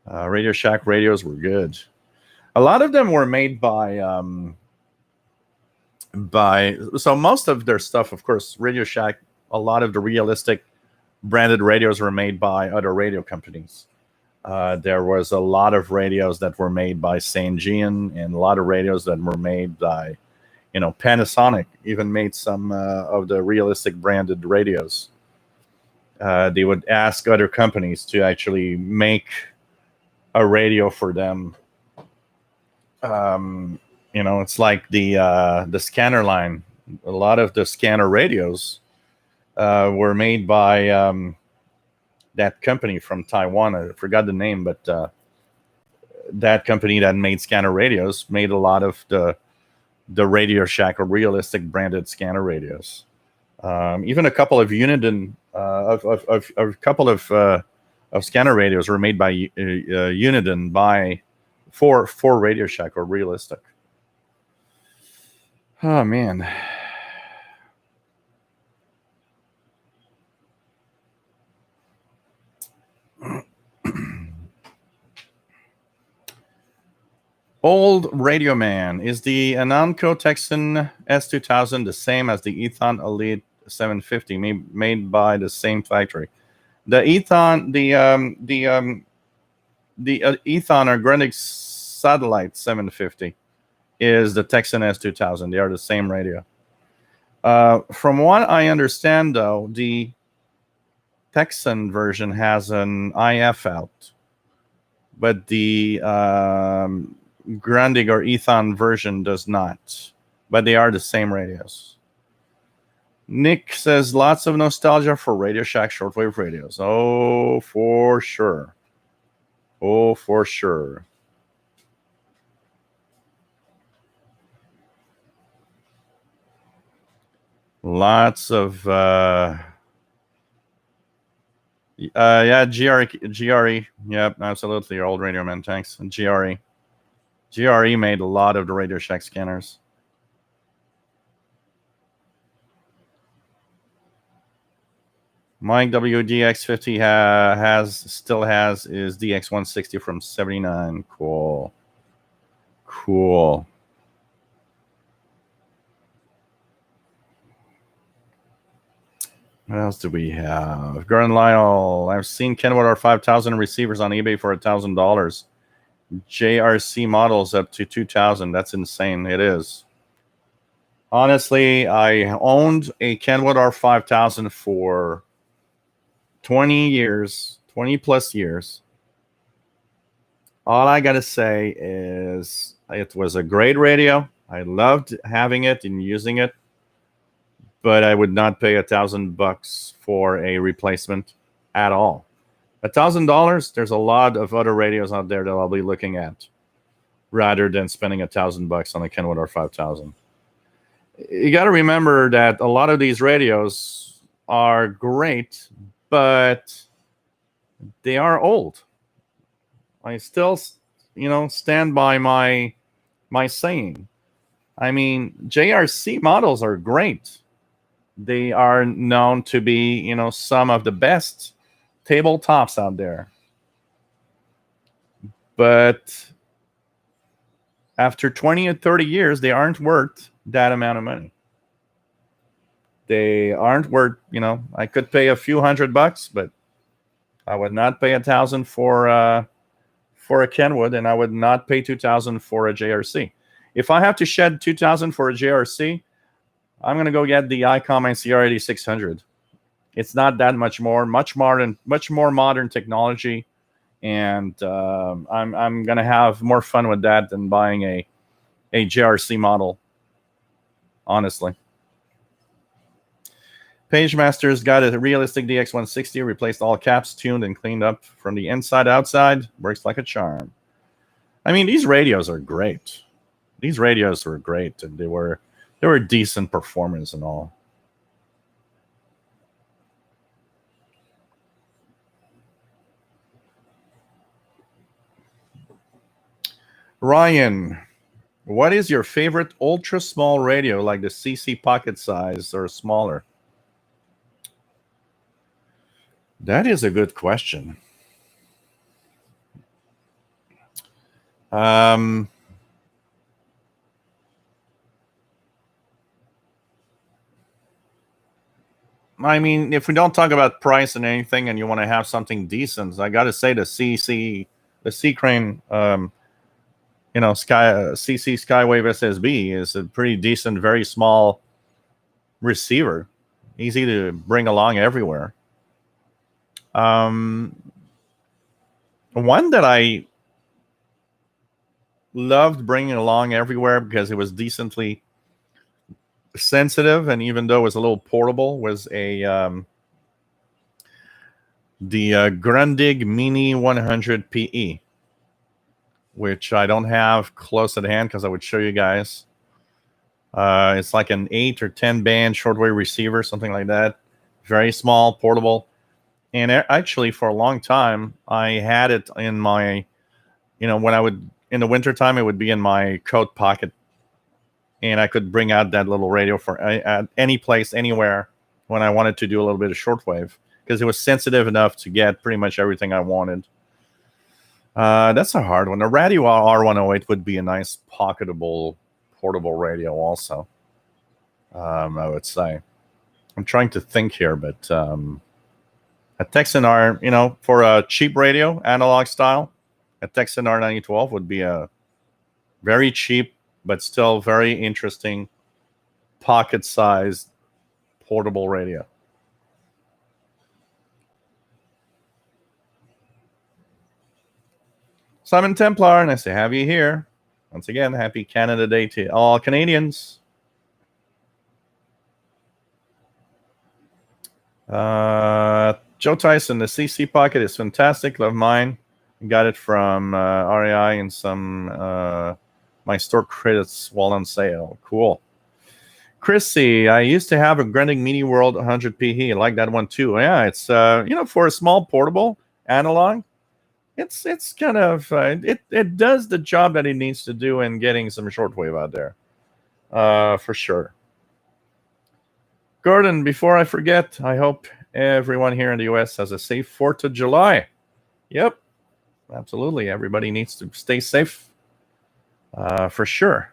Speaker 1: Radio Shack radios were good. A lot of them were made by so most of their stuff, of course, Radio Shack, a lot of the realistic branded radios were made by other radio companies. There was a lot of radios that were made by St. Jean, and a lot of radios that were made by, Panasonic even made some of the realistic branded radios. They would ask other companies to actually make a radio for them. It's like the scanner line. A lot of the scanner radios were made by that company from Taiwan. I forgot the name, but that company that made scanner radios made a lot of the Radio Shack or realistic branded scanner radios. Even a couple of Uniden, a couple of scanner radios were made by Uniden for Radio Shack or realistic. Oh man. Old Radio Man, is the Anamco Texan S2000 the same as the Ethon Elite 750 made by the same factory? The Ethon, the Ethon or Grundig Satellite 750 is the Texan S2000. They are the same radio. From what I understand, though, the Texan version has an IF out, but the Grundig or Ethon version does not, but they are the same radios. Nick says lots of nostalgia for Radio Shack shortwave radios. Oh, for sure. Oh, for sure. Lots of yeah, GRE. Yep, absolutely. Your old Radio Man, thanks. And GRE made a lot of the Radio Shack scanners. Mike WDX50 still has is DX160 from 79. Cool. What else do we have? Gordon Lyle. I've seen Kenwood R5000 receivers on eBay for $1,000. JRC models up to 2,000. That's insane. It is. Honestly, I owned a Kenwood R5000 for 20 years, 20 plus years. All I got to say is it was a great radio. I loved having it and using it, but I would not pay $1,000 for a replacement at all. $1,000, there's a lot of other radios out there that I'll be looking at rather than spending $1,000 on a Kenwood R5000. You got to remember that a lot of these radios are great, but they are old. I still, stand by my saying. I mean, JRC models are great. They are known to be, some of the best tabletops out there. But after 20 or 30 years, they aren't worth that amount of money. They aren't worth, I could pay a few $100, but I would not pay $1,000 for a Kenwood, and I would not pay $2,000 for a JRC. If I have to shed $2,000 for a JRC, I'm gonna go get the ICOM ICR 8600. It's not that much more modern technology, and I'm gonna have more fun with that than buying a JRC model. Honestly, PageMaster's got a realistic DX160, replaced all caps, tuned and cleaned up from the inside outside. Works like a charm. I mean, these radios are great. These radios were great, and they were decent performance and all. Ryan, what is your favorite ultra small radio, like the CC pocket size or smaller? That is a good question. I mean, if we don't talk about price and anything, and you want to have something decent, I got to say the CC Crane, CC Skywave SSB is a pretty decent, very small receiver, easy to bring along everywhere. One that I loved bringing along everywhere because it was decently sensitive, and even though it was a little portable, was the Grundig Mini 100 PE, which I don't have close at hand because I would show you guys. It's like an 8 or 10 band shortwave receiver, something like that. Very small, portable. And actually, for a long time, I had it in my, when I would, in the wintertime, it would be in my coat pocket. And I could bring out that little radio for at any place, anywhere, when I wanted to do a little bit of shortwave, because it was sensitive enough to get pretty much everything I wanted. That's a hard one. A Radio R108 would be a nice pocketable, portable radio also, I would say. I'm trying to think here, but a Texan R, for a cheap radio, analog style, a Texan R9012 would be a very cheap, but still very interesting pocket-sized portable radio. Simon Templar, nice to have you here. Once again, happy Canada Day to all Canadians. Joe Tyson, the CC Pocket is fantastic. Love mine. Got it from REI and some my store credits while on sale. Cool. Chrissy, I used to have a Grundig Mini World 100 PE. I like that one too. Yeah, it's for a small portable analog, it's kind of it does the job that it needs to do in getting some shortwave out there, for sure. Gordon, before I forget, I hope everyone here in the US has a safe 4th of July. Yep, absolutely. Everybody needs to stay safe, for sure.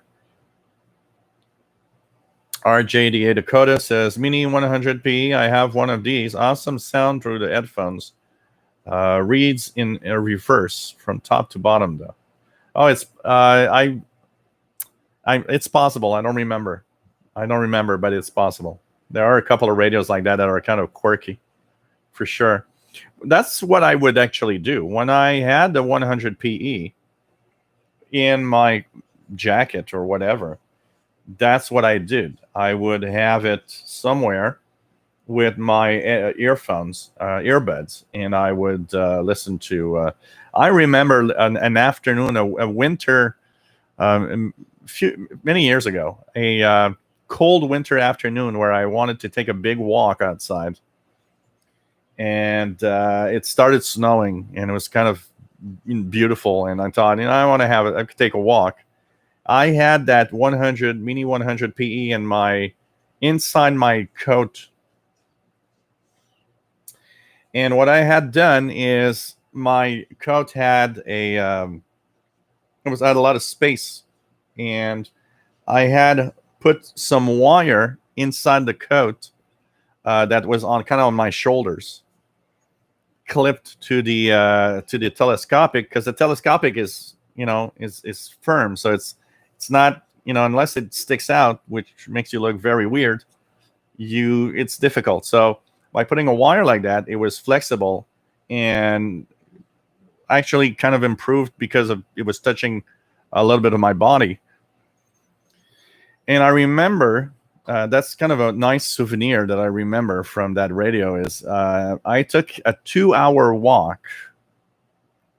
Speaker 1: RJDA Dakota says, Mini 100 PE, I have one of these. Awesome sound through the headphones. Reads in a reverse from top to bottom, though. Oh, it's it's possible. I don't remember, but it's possible. There are a couple of radios like that are kind of quirky, for sure. That's what I would actually do. When I had the 100 PE in my jacket or whatever, that's what I did. I would have it somewhere with my earphones, earbuds, and I would listen to. I remember an afternoon, a winter, many years ago, a cold winter afternoon where I wanted to take a big walk outside, and it started snowing, and it was kind of beautiful. And I thought, I want to have it. I could take a walk. I had that 100 Mini 100 PE in inside my coat. And what I had done is my coat had had a lot of space, and I had put some wire inside the coat that was on my shoulders, clipped to the telescopic, because the telescopic is firm, so it's not, unless it sticks out, which makes you look very weird, it's difficult. So by putting a wire like that, it was flexible and actually kind of improved because it was touching a little bit of my body. And I remember that's kind of a nice souvenir that I remember from that radio is I took a 2-hour walk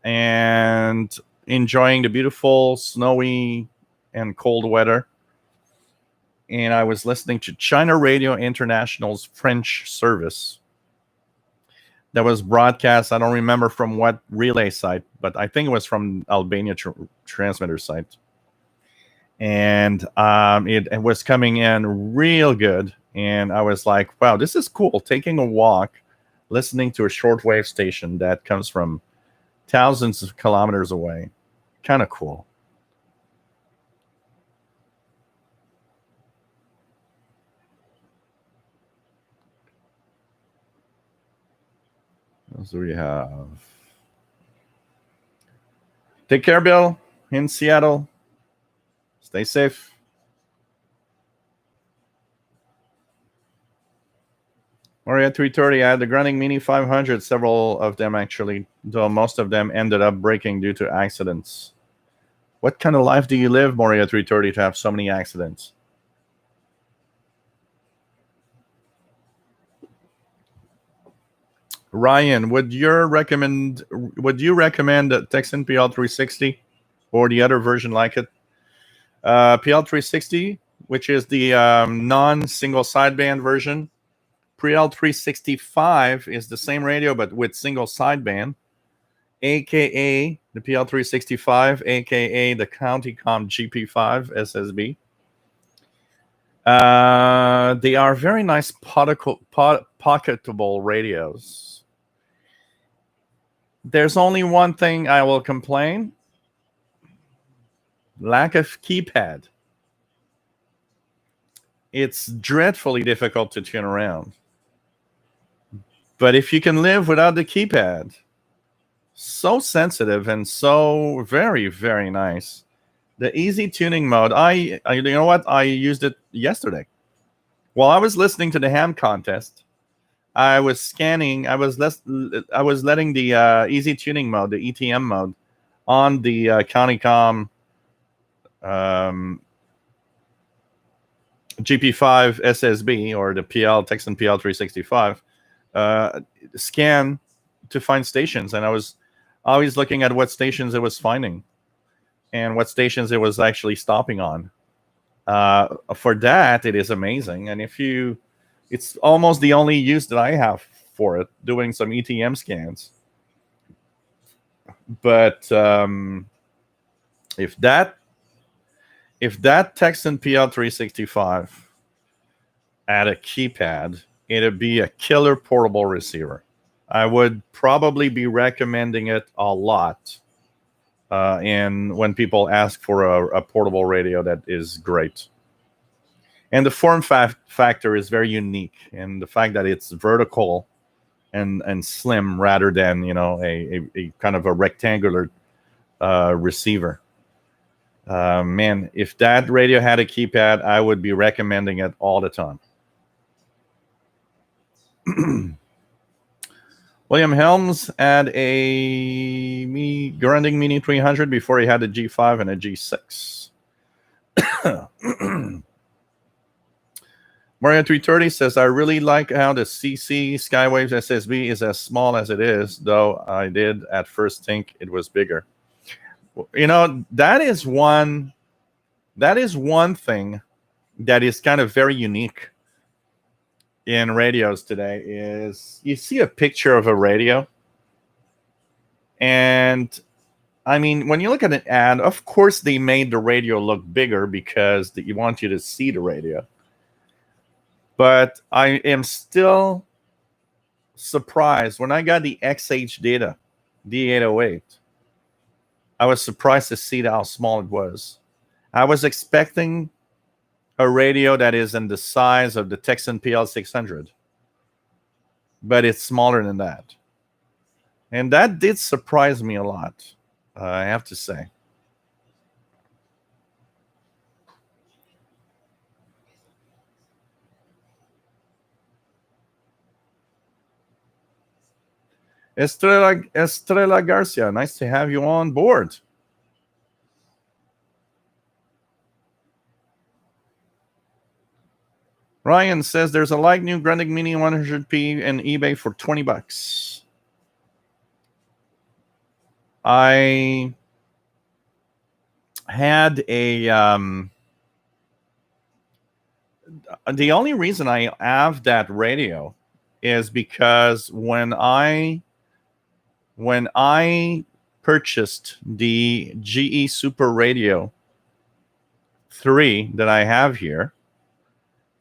Speaker 1: and enjoying the beautiful snowy and cold weather. And I was listening to China Radio International's French service that was broadcast. I don't remember from what relay site, but I think it was from Albania transmitter site. And it was coming in real good. And I was like, wow, this is cool. Taking a walk, listening to a shortwave station that comes from thousands of kilometers away. Kind of cool. So we have. Take care, Bill, in Seattle. Stay safe. Maria 330, I had the Grunting Mini 500, several of them actually, though most of them ended up breaking due to accidents. What kind of life do you live, Moria 330, to have so many accidents? Ryan, would you recommend the Texan PL360 or the other version like it? PL360, which is the non-single sideband version. PL365 is the same radio but with single sideband, aka the PL365, aka the CountyCom GP5 SSB. They are very nice pocketable radios. There's only one thing I will complain: lack of keypad. It's dreadfully difficult to tune around. But if you can live without the keypad, so sensitive and so very, very nice. The easy tuning mode, I you know what? I used it yesterday. While I was listening to the ham contest, I was scanning. I was letting the easy tuning mode, the ETM mode, on the CountyCom GP5 SSB or the Texan PL365 scan to find stations, and I was always looking at what stations it was finding and what stations it was actually stopping on. For that, it is amazing, and it's almost the only use that I have for it, doing some ETM scans. But if that Texan PL365 had a keypad, it'd be a killer portable receiver. I would probably be recommending it a lot. And when people ask for a portable radio that is great. And the form factor is very unique, and the fact that it's vertical and slim rather than a kind of a rectangular receiver. Man, if that radio had a keypad, I would be recommending it all the time. William Helms had a Grunding Mini 300 before he had a G5 and a G6. Mario 330 says, I really like how the CC Skywaves SSB is as small as it is, though I did at first think it was bigger. You know, that is one thing that is kind of very unique in radios today is you see a picture of a radio, and I mean, when you look at an ad, of course they made the radio look bigger because they want you to see the radio. But I am still surprised when I got the XH data, D808. I was surprised to see how small it was. I was expecting a radio that is in the size of the Texan PL600, but it's smaller than that. And that did surprise me a lot, I have to say. Estrella Garcia, nice to have you on board. Ryan says there's a like new Grundig Mini 100p in eBay for $20. I had a the only reason I have that radio is because when I purchased the GE Super Radio 3 that I have here,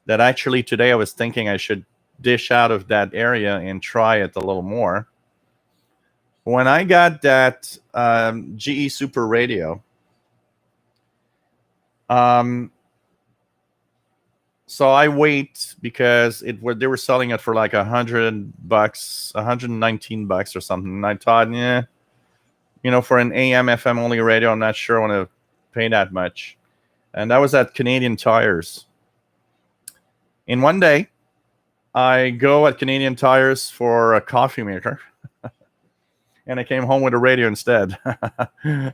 Speaker 1: that actually today I was thinking I should dish out of that area and try it a little more. When I got that GE Super Radio, so I wait because they were selling it for like $100, $119 or something. And I thought, yeah, you know, for an AM FM only radio, I'm not sure I want to pay that much. And that was at Canadian Tires. And one day, I go at Canadian Tires for a coffee maker. And I came home with a radio instead.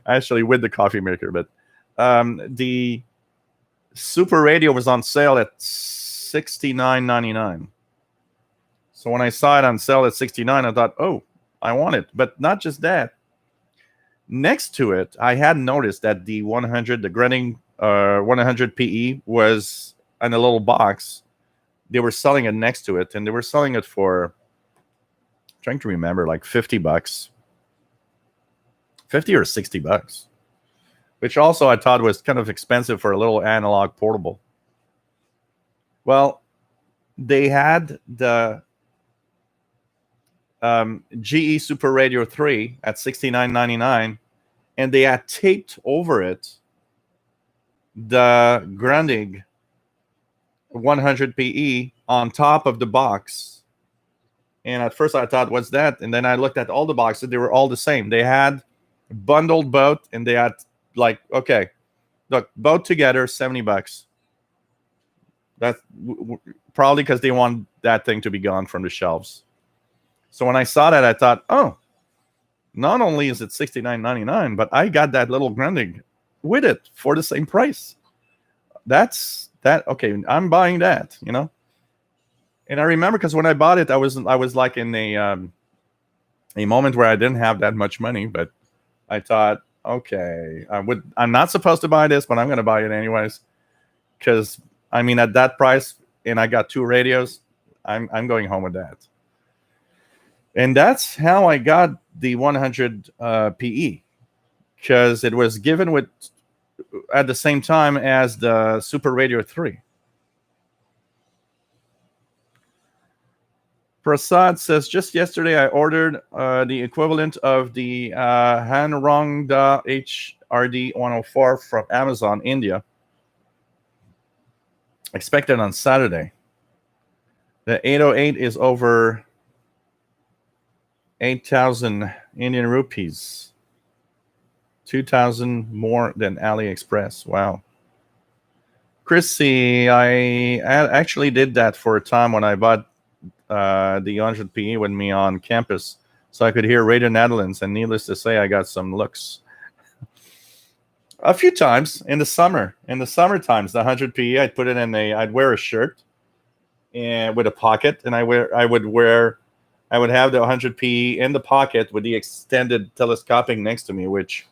Speaker 1: Actually, with the coffee maker. But the Super Radio was on sale at $69.99. So when I saw it on sale at $69, I thought, oh, I want it. But not just that. Next to it, I had noticed that the 100, the Grundig 100 PE was in a little box. They were selling it next to it, and they were selling it for, I'm trying to remember, like $50. 50 or $60. Which also I thought was kind of expensive for a little analog portable. Well, they had the GE Super Radio 3 at $69.99, and they had taped over it the Grundig 100 PE on top of the box. And at first I thought, what's that? And then I looked at all the boxes. They were all the same. They had bundled both, and they had like, okay, look, both together, $70. That's probably because they want that thing to be gone from the shelves. So when I saw that, I thought, oh, not only is it $69.99, but I got that little Grundig with it for the same price. That's that. Okay, I'm buying that, you know. And I remember because when I bought it, I was like in a moment where I didn't have that much money, but I thought, okay, I'm not supposed to buy this, but I'm going to buy it anyways. Because I mean, at that price, and I got 2 radios, I'm going home with that. And that's how I got the 100 PE, because it was given with at the same time as the Super Radio 3. Prasad says, just yesterday I ordered the equivalent of the Hanrongda HRD 104 from Amazon, India. Expected on Saturday. The 808 is over 8,000 Indian rupees. 2,000 more than AliExpress. Wow. Chrissy, I actually did that for a time when I bought the 100 PE with me on campus, so I could hear Radio Netherlands, and needless to say, I got some looks. A few times in the summer. In the summer times, the 100 PE, I'd put it in I'd wear a shirt, and with a pocket, and I would have the 100p in the pocket with the extended telescoping next to me, which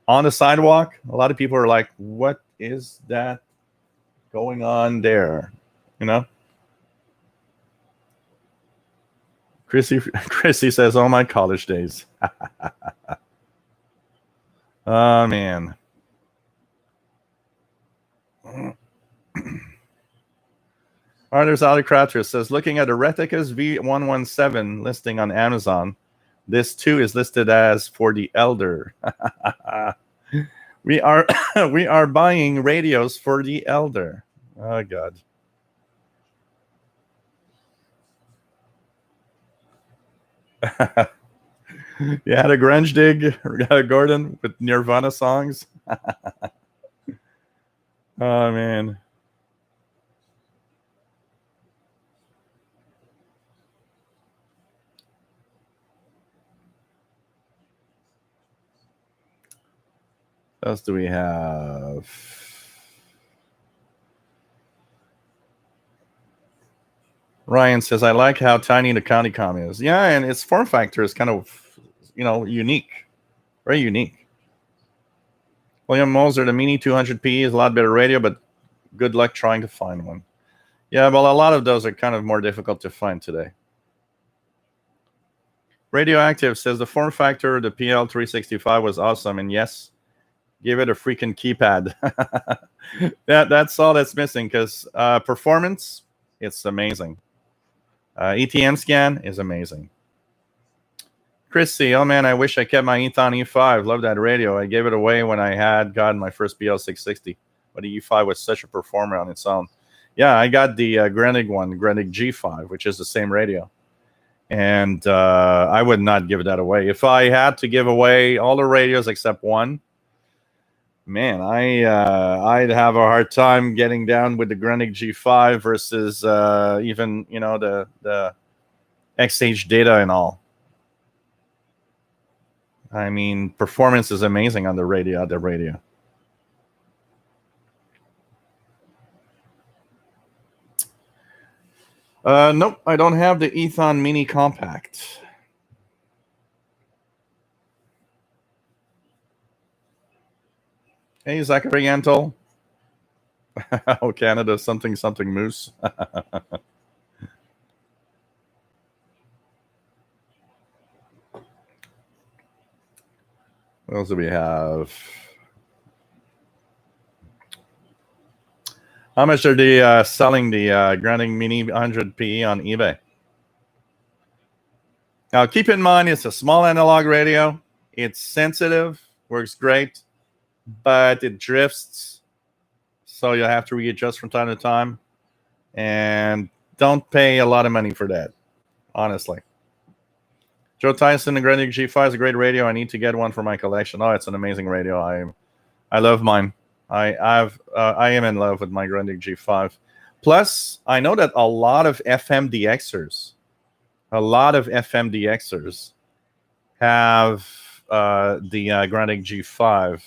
Speaker 1: on the sidewalk, a lot of people are like, what is that going on there? You know? Chrissy says, oh, my college days. Oh, man. Arthur's Autocrator says, looking at the Reticus V117 listing on Amazon, this too is listed as for the elder. we are buying radios for the elder. Oh, God. You had a grunge dig, Gordon, with Nirvana songs. Oh, man. What else do we have? Ryan says, I like how tiny the County Com is. Yeah, and its form factor is kind of, unique. Very unique. William Moser, the Mini 200p is a lot better radio, but good luck trying to find one. Yeah, well, a lot of those are kind of more difficult to find today. Radioactive says the form factor of the PL365 was awesome, and yes, give it a freaking keypad. That's all that's missing, because performance, it's amazing. ETM scan is amazing. Chrissy, oh man, I wish I kept my Ethon E5. Love that radio. I gave it away when I had gotten my first BL660, but the E5 was such a performer on its own. Yeah, I got the Grenig one, Grenig G5, which is the same radio. And I would not give that away. If I had to give away all the radios except one, man, I'd have a hard time getting down with the Grenig G5 versus even, the XH data and all. I mean, performance is amazing on the radio. Nope, I don't have the Ethon Mini Compact. Hey, Zachary Antol. Oh, Canada, something moose. What else do we have? How much are they selling the Grenig Mini 100p on eBay? Now, keep in mind, it's a small analog radio. It's sensitive, works great, but it drifts. So you'll have to readjust from time to time. And don't pay a lot of money for that, honestly. Joe Tyson, the Grenig G5 is a great radio. I need to get one for my collection. Oh, it's an amazing radio. I love mine. I am in love with my Grenig G5. Plus, I know that a lot of FMDXers have the Grenig G5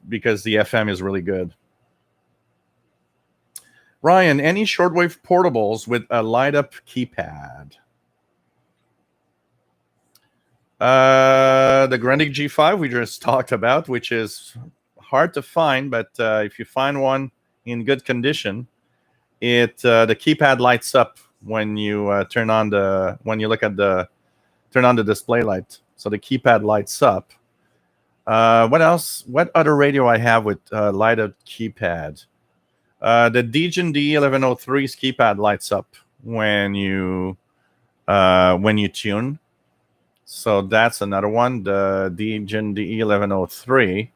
Speaker 1: because the FM is really good. Ryan, any shortwave portables with a light-up keypad? The Grenig G5 we just talked about, which is hard to find, but if you find one in good condition, the keypad lights up when you turn on the display light. So the keypad lights up. What else? What other radio I have with light up keypad? The Degen D1103's keypad lights up when you tune. So that's another one, the Degen D1103.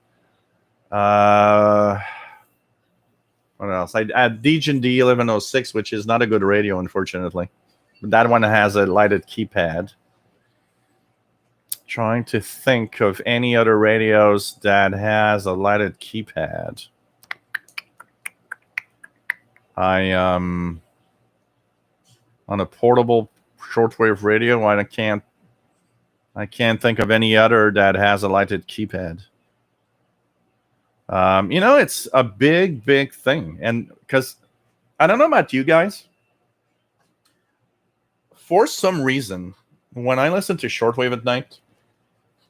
Speaker 1: What else? I add Degen D1106, which is not a good radio, unfortunately. But that one has a lighted keypad. Trying to think of any other radios that has a lighted keypad. On a portable shortwave radio, I can't think of any other that has a lighted keypad. It's a big thing, and because I don't know about you guys. For some reason, when I listen to shortwave at night,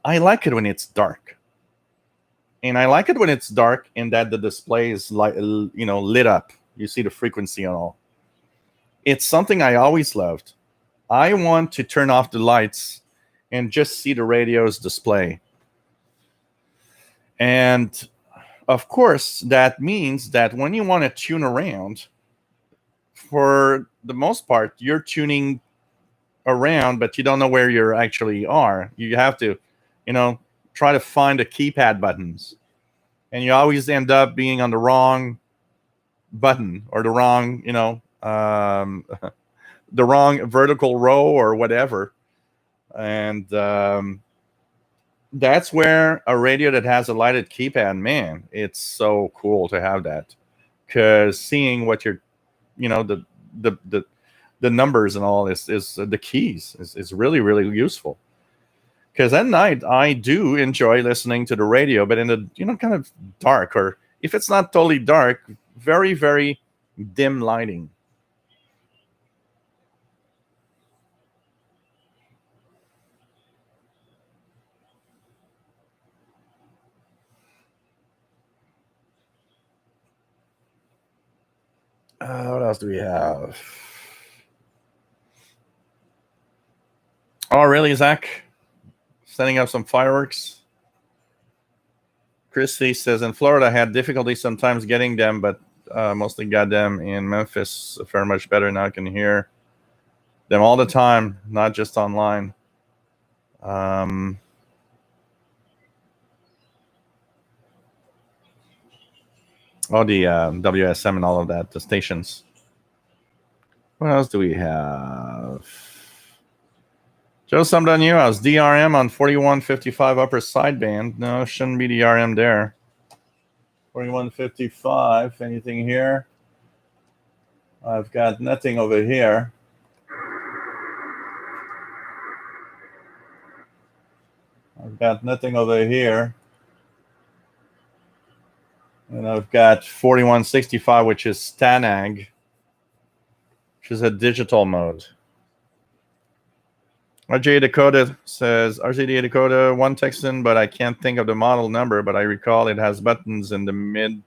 Speaker 1: I like it when it's dark. And I like it when it's dark and that the display is lit up. You see the frequency and all. It's something I always loved. I want to turn off the lights and just see the radio's display. And of course, that means that when you want to tune around, for the most part, you're tuning around, but you don't know where you actually are. You have to, try to find the keypad buttons. And you always end up being on the wrong button or the wrong, the wrong vertical row or whatever. And that's where a radio that has a lighted keypad, man, it's so cool to have that. Because seeing what you're, the numbers and all is the keys is really, really useful. Because at night, I do enjoy listening to the radio, but in the, kind of dark, or if it's not totally dark, very, very dim lighting. What else do we have? Oh, really, Zach? Setting up some fireworks? Christy says, in Florida, I had difficulty sometimes getting them, but mostly got them in Memphis. Fare much better now. I can hear them all the time, not just online. The WSM and all of that, the stations. What else do we have? Joe Sumda Newhouse, DRM on 4155 upper sideband. No, shouldn't be DRM there. 4155, anything here? I've got nothing over here. I've got nothing over here. And I've got 4165, which is Stanag, which is a digital mode. RJ Dakota says, RJ Dakota, one Texan, but I can't think of the model number, but I recall it has buttons in the mid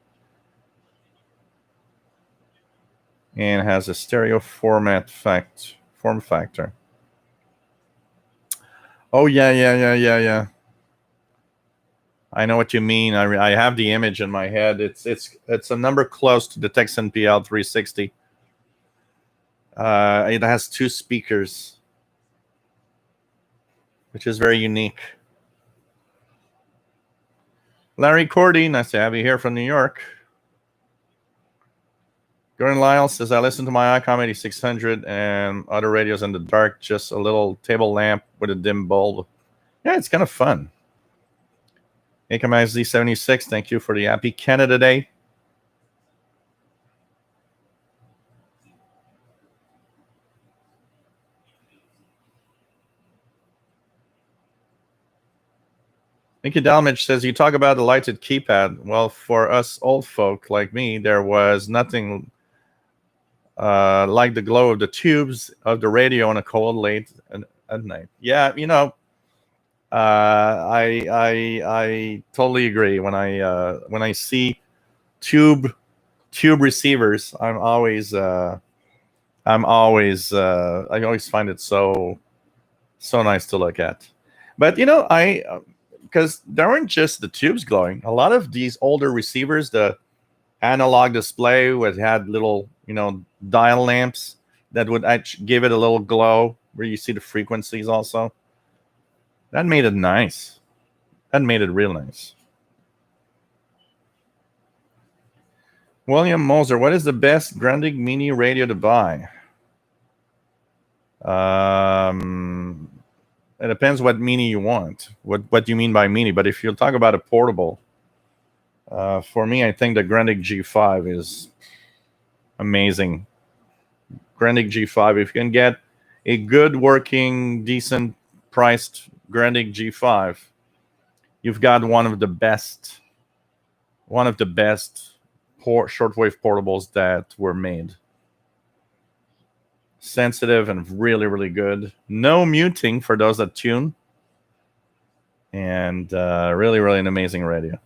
Speaker 1: and has a stereo form factor. Oh, yeah. I know what you mean. I have the image in my head. It's a number close to the Texan PL 360. It has two speakers, which is very unique. Larry Cordy, nice to have you here from New York. Gordon Lyle says, I listen to my ICOM 8600 and other radios in the dark, just a little table lamp with a dim bulb. Yeah, it's kind of fun. ACOM Z76, thank you for the Happy Canada Day. Nicky Dalmage says, you talk about the lighted keypad. Well, for us old folk like me, there was nothing like the glow of the tubes of the radio on a cold late at night. Yeah, I totally agree. When I see tube receivers, I always find it so nice to look at. But because there weren't just the tubes glowing. A lot of these older receivers, the analog display would had little, dial lamps that would actually give it a little glow where you see the frequencies also. That made it nice. That made it real nice. William Moser, what is the best Grundig Mini radio to buy? It depends what Mini you want. What do you mean by Mini? But if you talk about a portable, for me, I think the Grundig G5 is amazing. Grundig G5, if you can get a good working, decent priced Grundig G5, you've got one of the best shortwave portables that were made. sensitive and really, really good. No muting for those that tune. And really, really an amazing radio.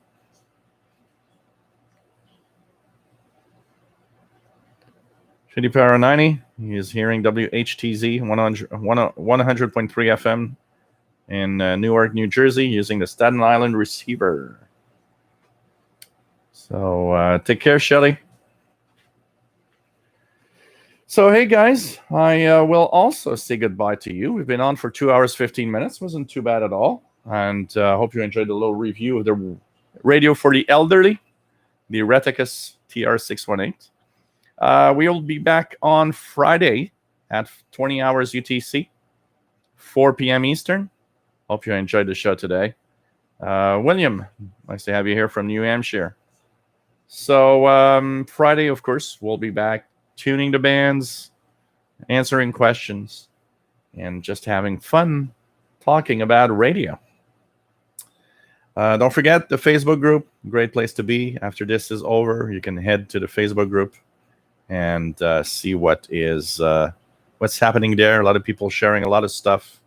Speaker 1: Shitty Power 90, he is hearing WHTZ 100.3 FM in Newark, New Jersey, using the Staten Island receiver. So take care, Shelly. So, hey, guys, I will also say goodbye to you. We've been on for 2 hours, 15 minutes. Wasn't too bad at all. And I hope you enjoyed the little review of the radio for the elderly, the Reticus TR618. We will be back on Friday at 20 hours UTC, 4 p.m. Eastern. Hope you enjoyed the show today. William, nice to have you here from New Hampshire. So Friday, of course, we'll be back tuning the bands, answering questions, and just having fun talking about radio. Don't forget the Facebook group, great place to be. After this is over, you can head to the Facebook group and see what's happening there. A lot of people sharing a lot of stuff.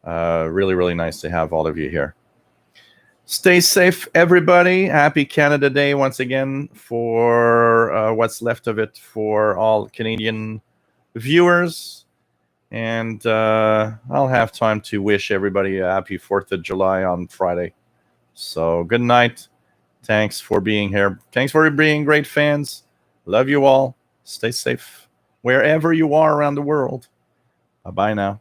Speaker 1: Really, really nice to have all of you here. Stay safe, everybody. Happy Canada Day once again for what's left of it for all Canadian viewers. And I'll have time to wish everybody a happy 4th of July on Friday. So good night. Thanks for being here. Thanks for being great fans. Love you all. Stay safe wherever you are around the world. Bye-bye now.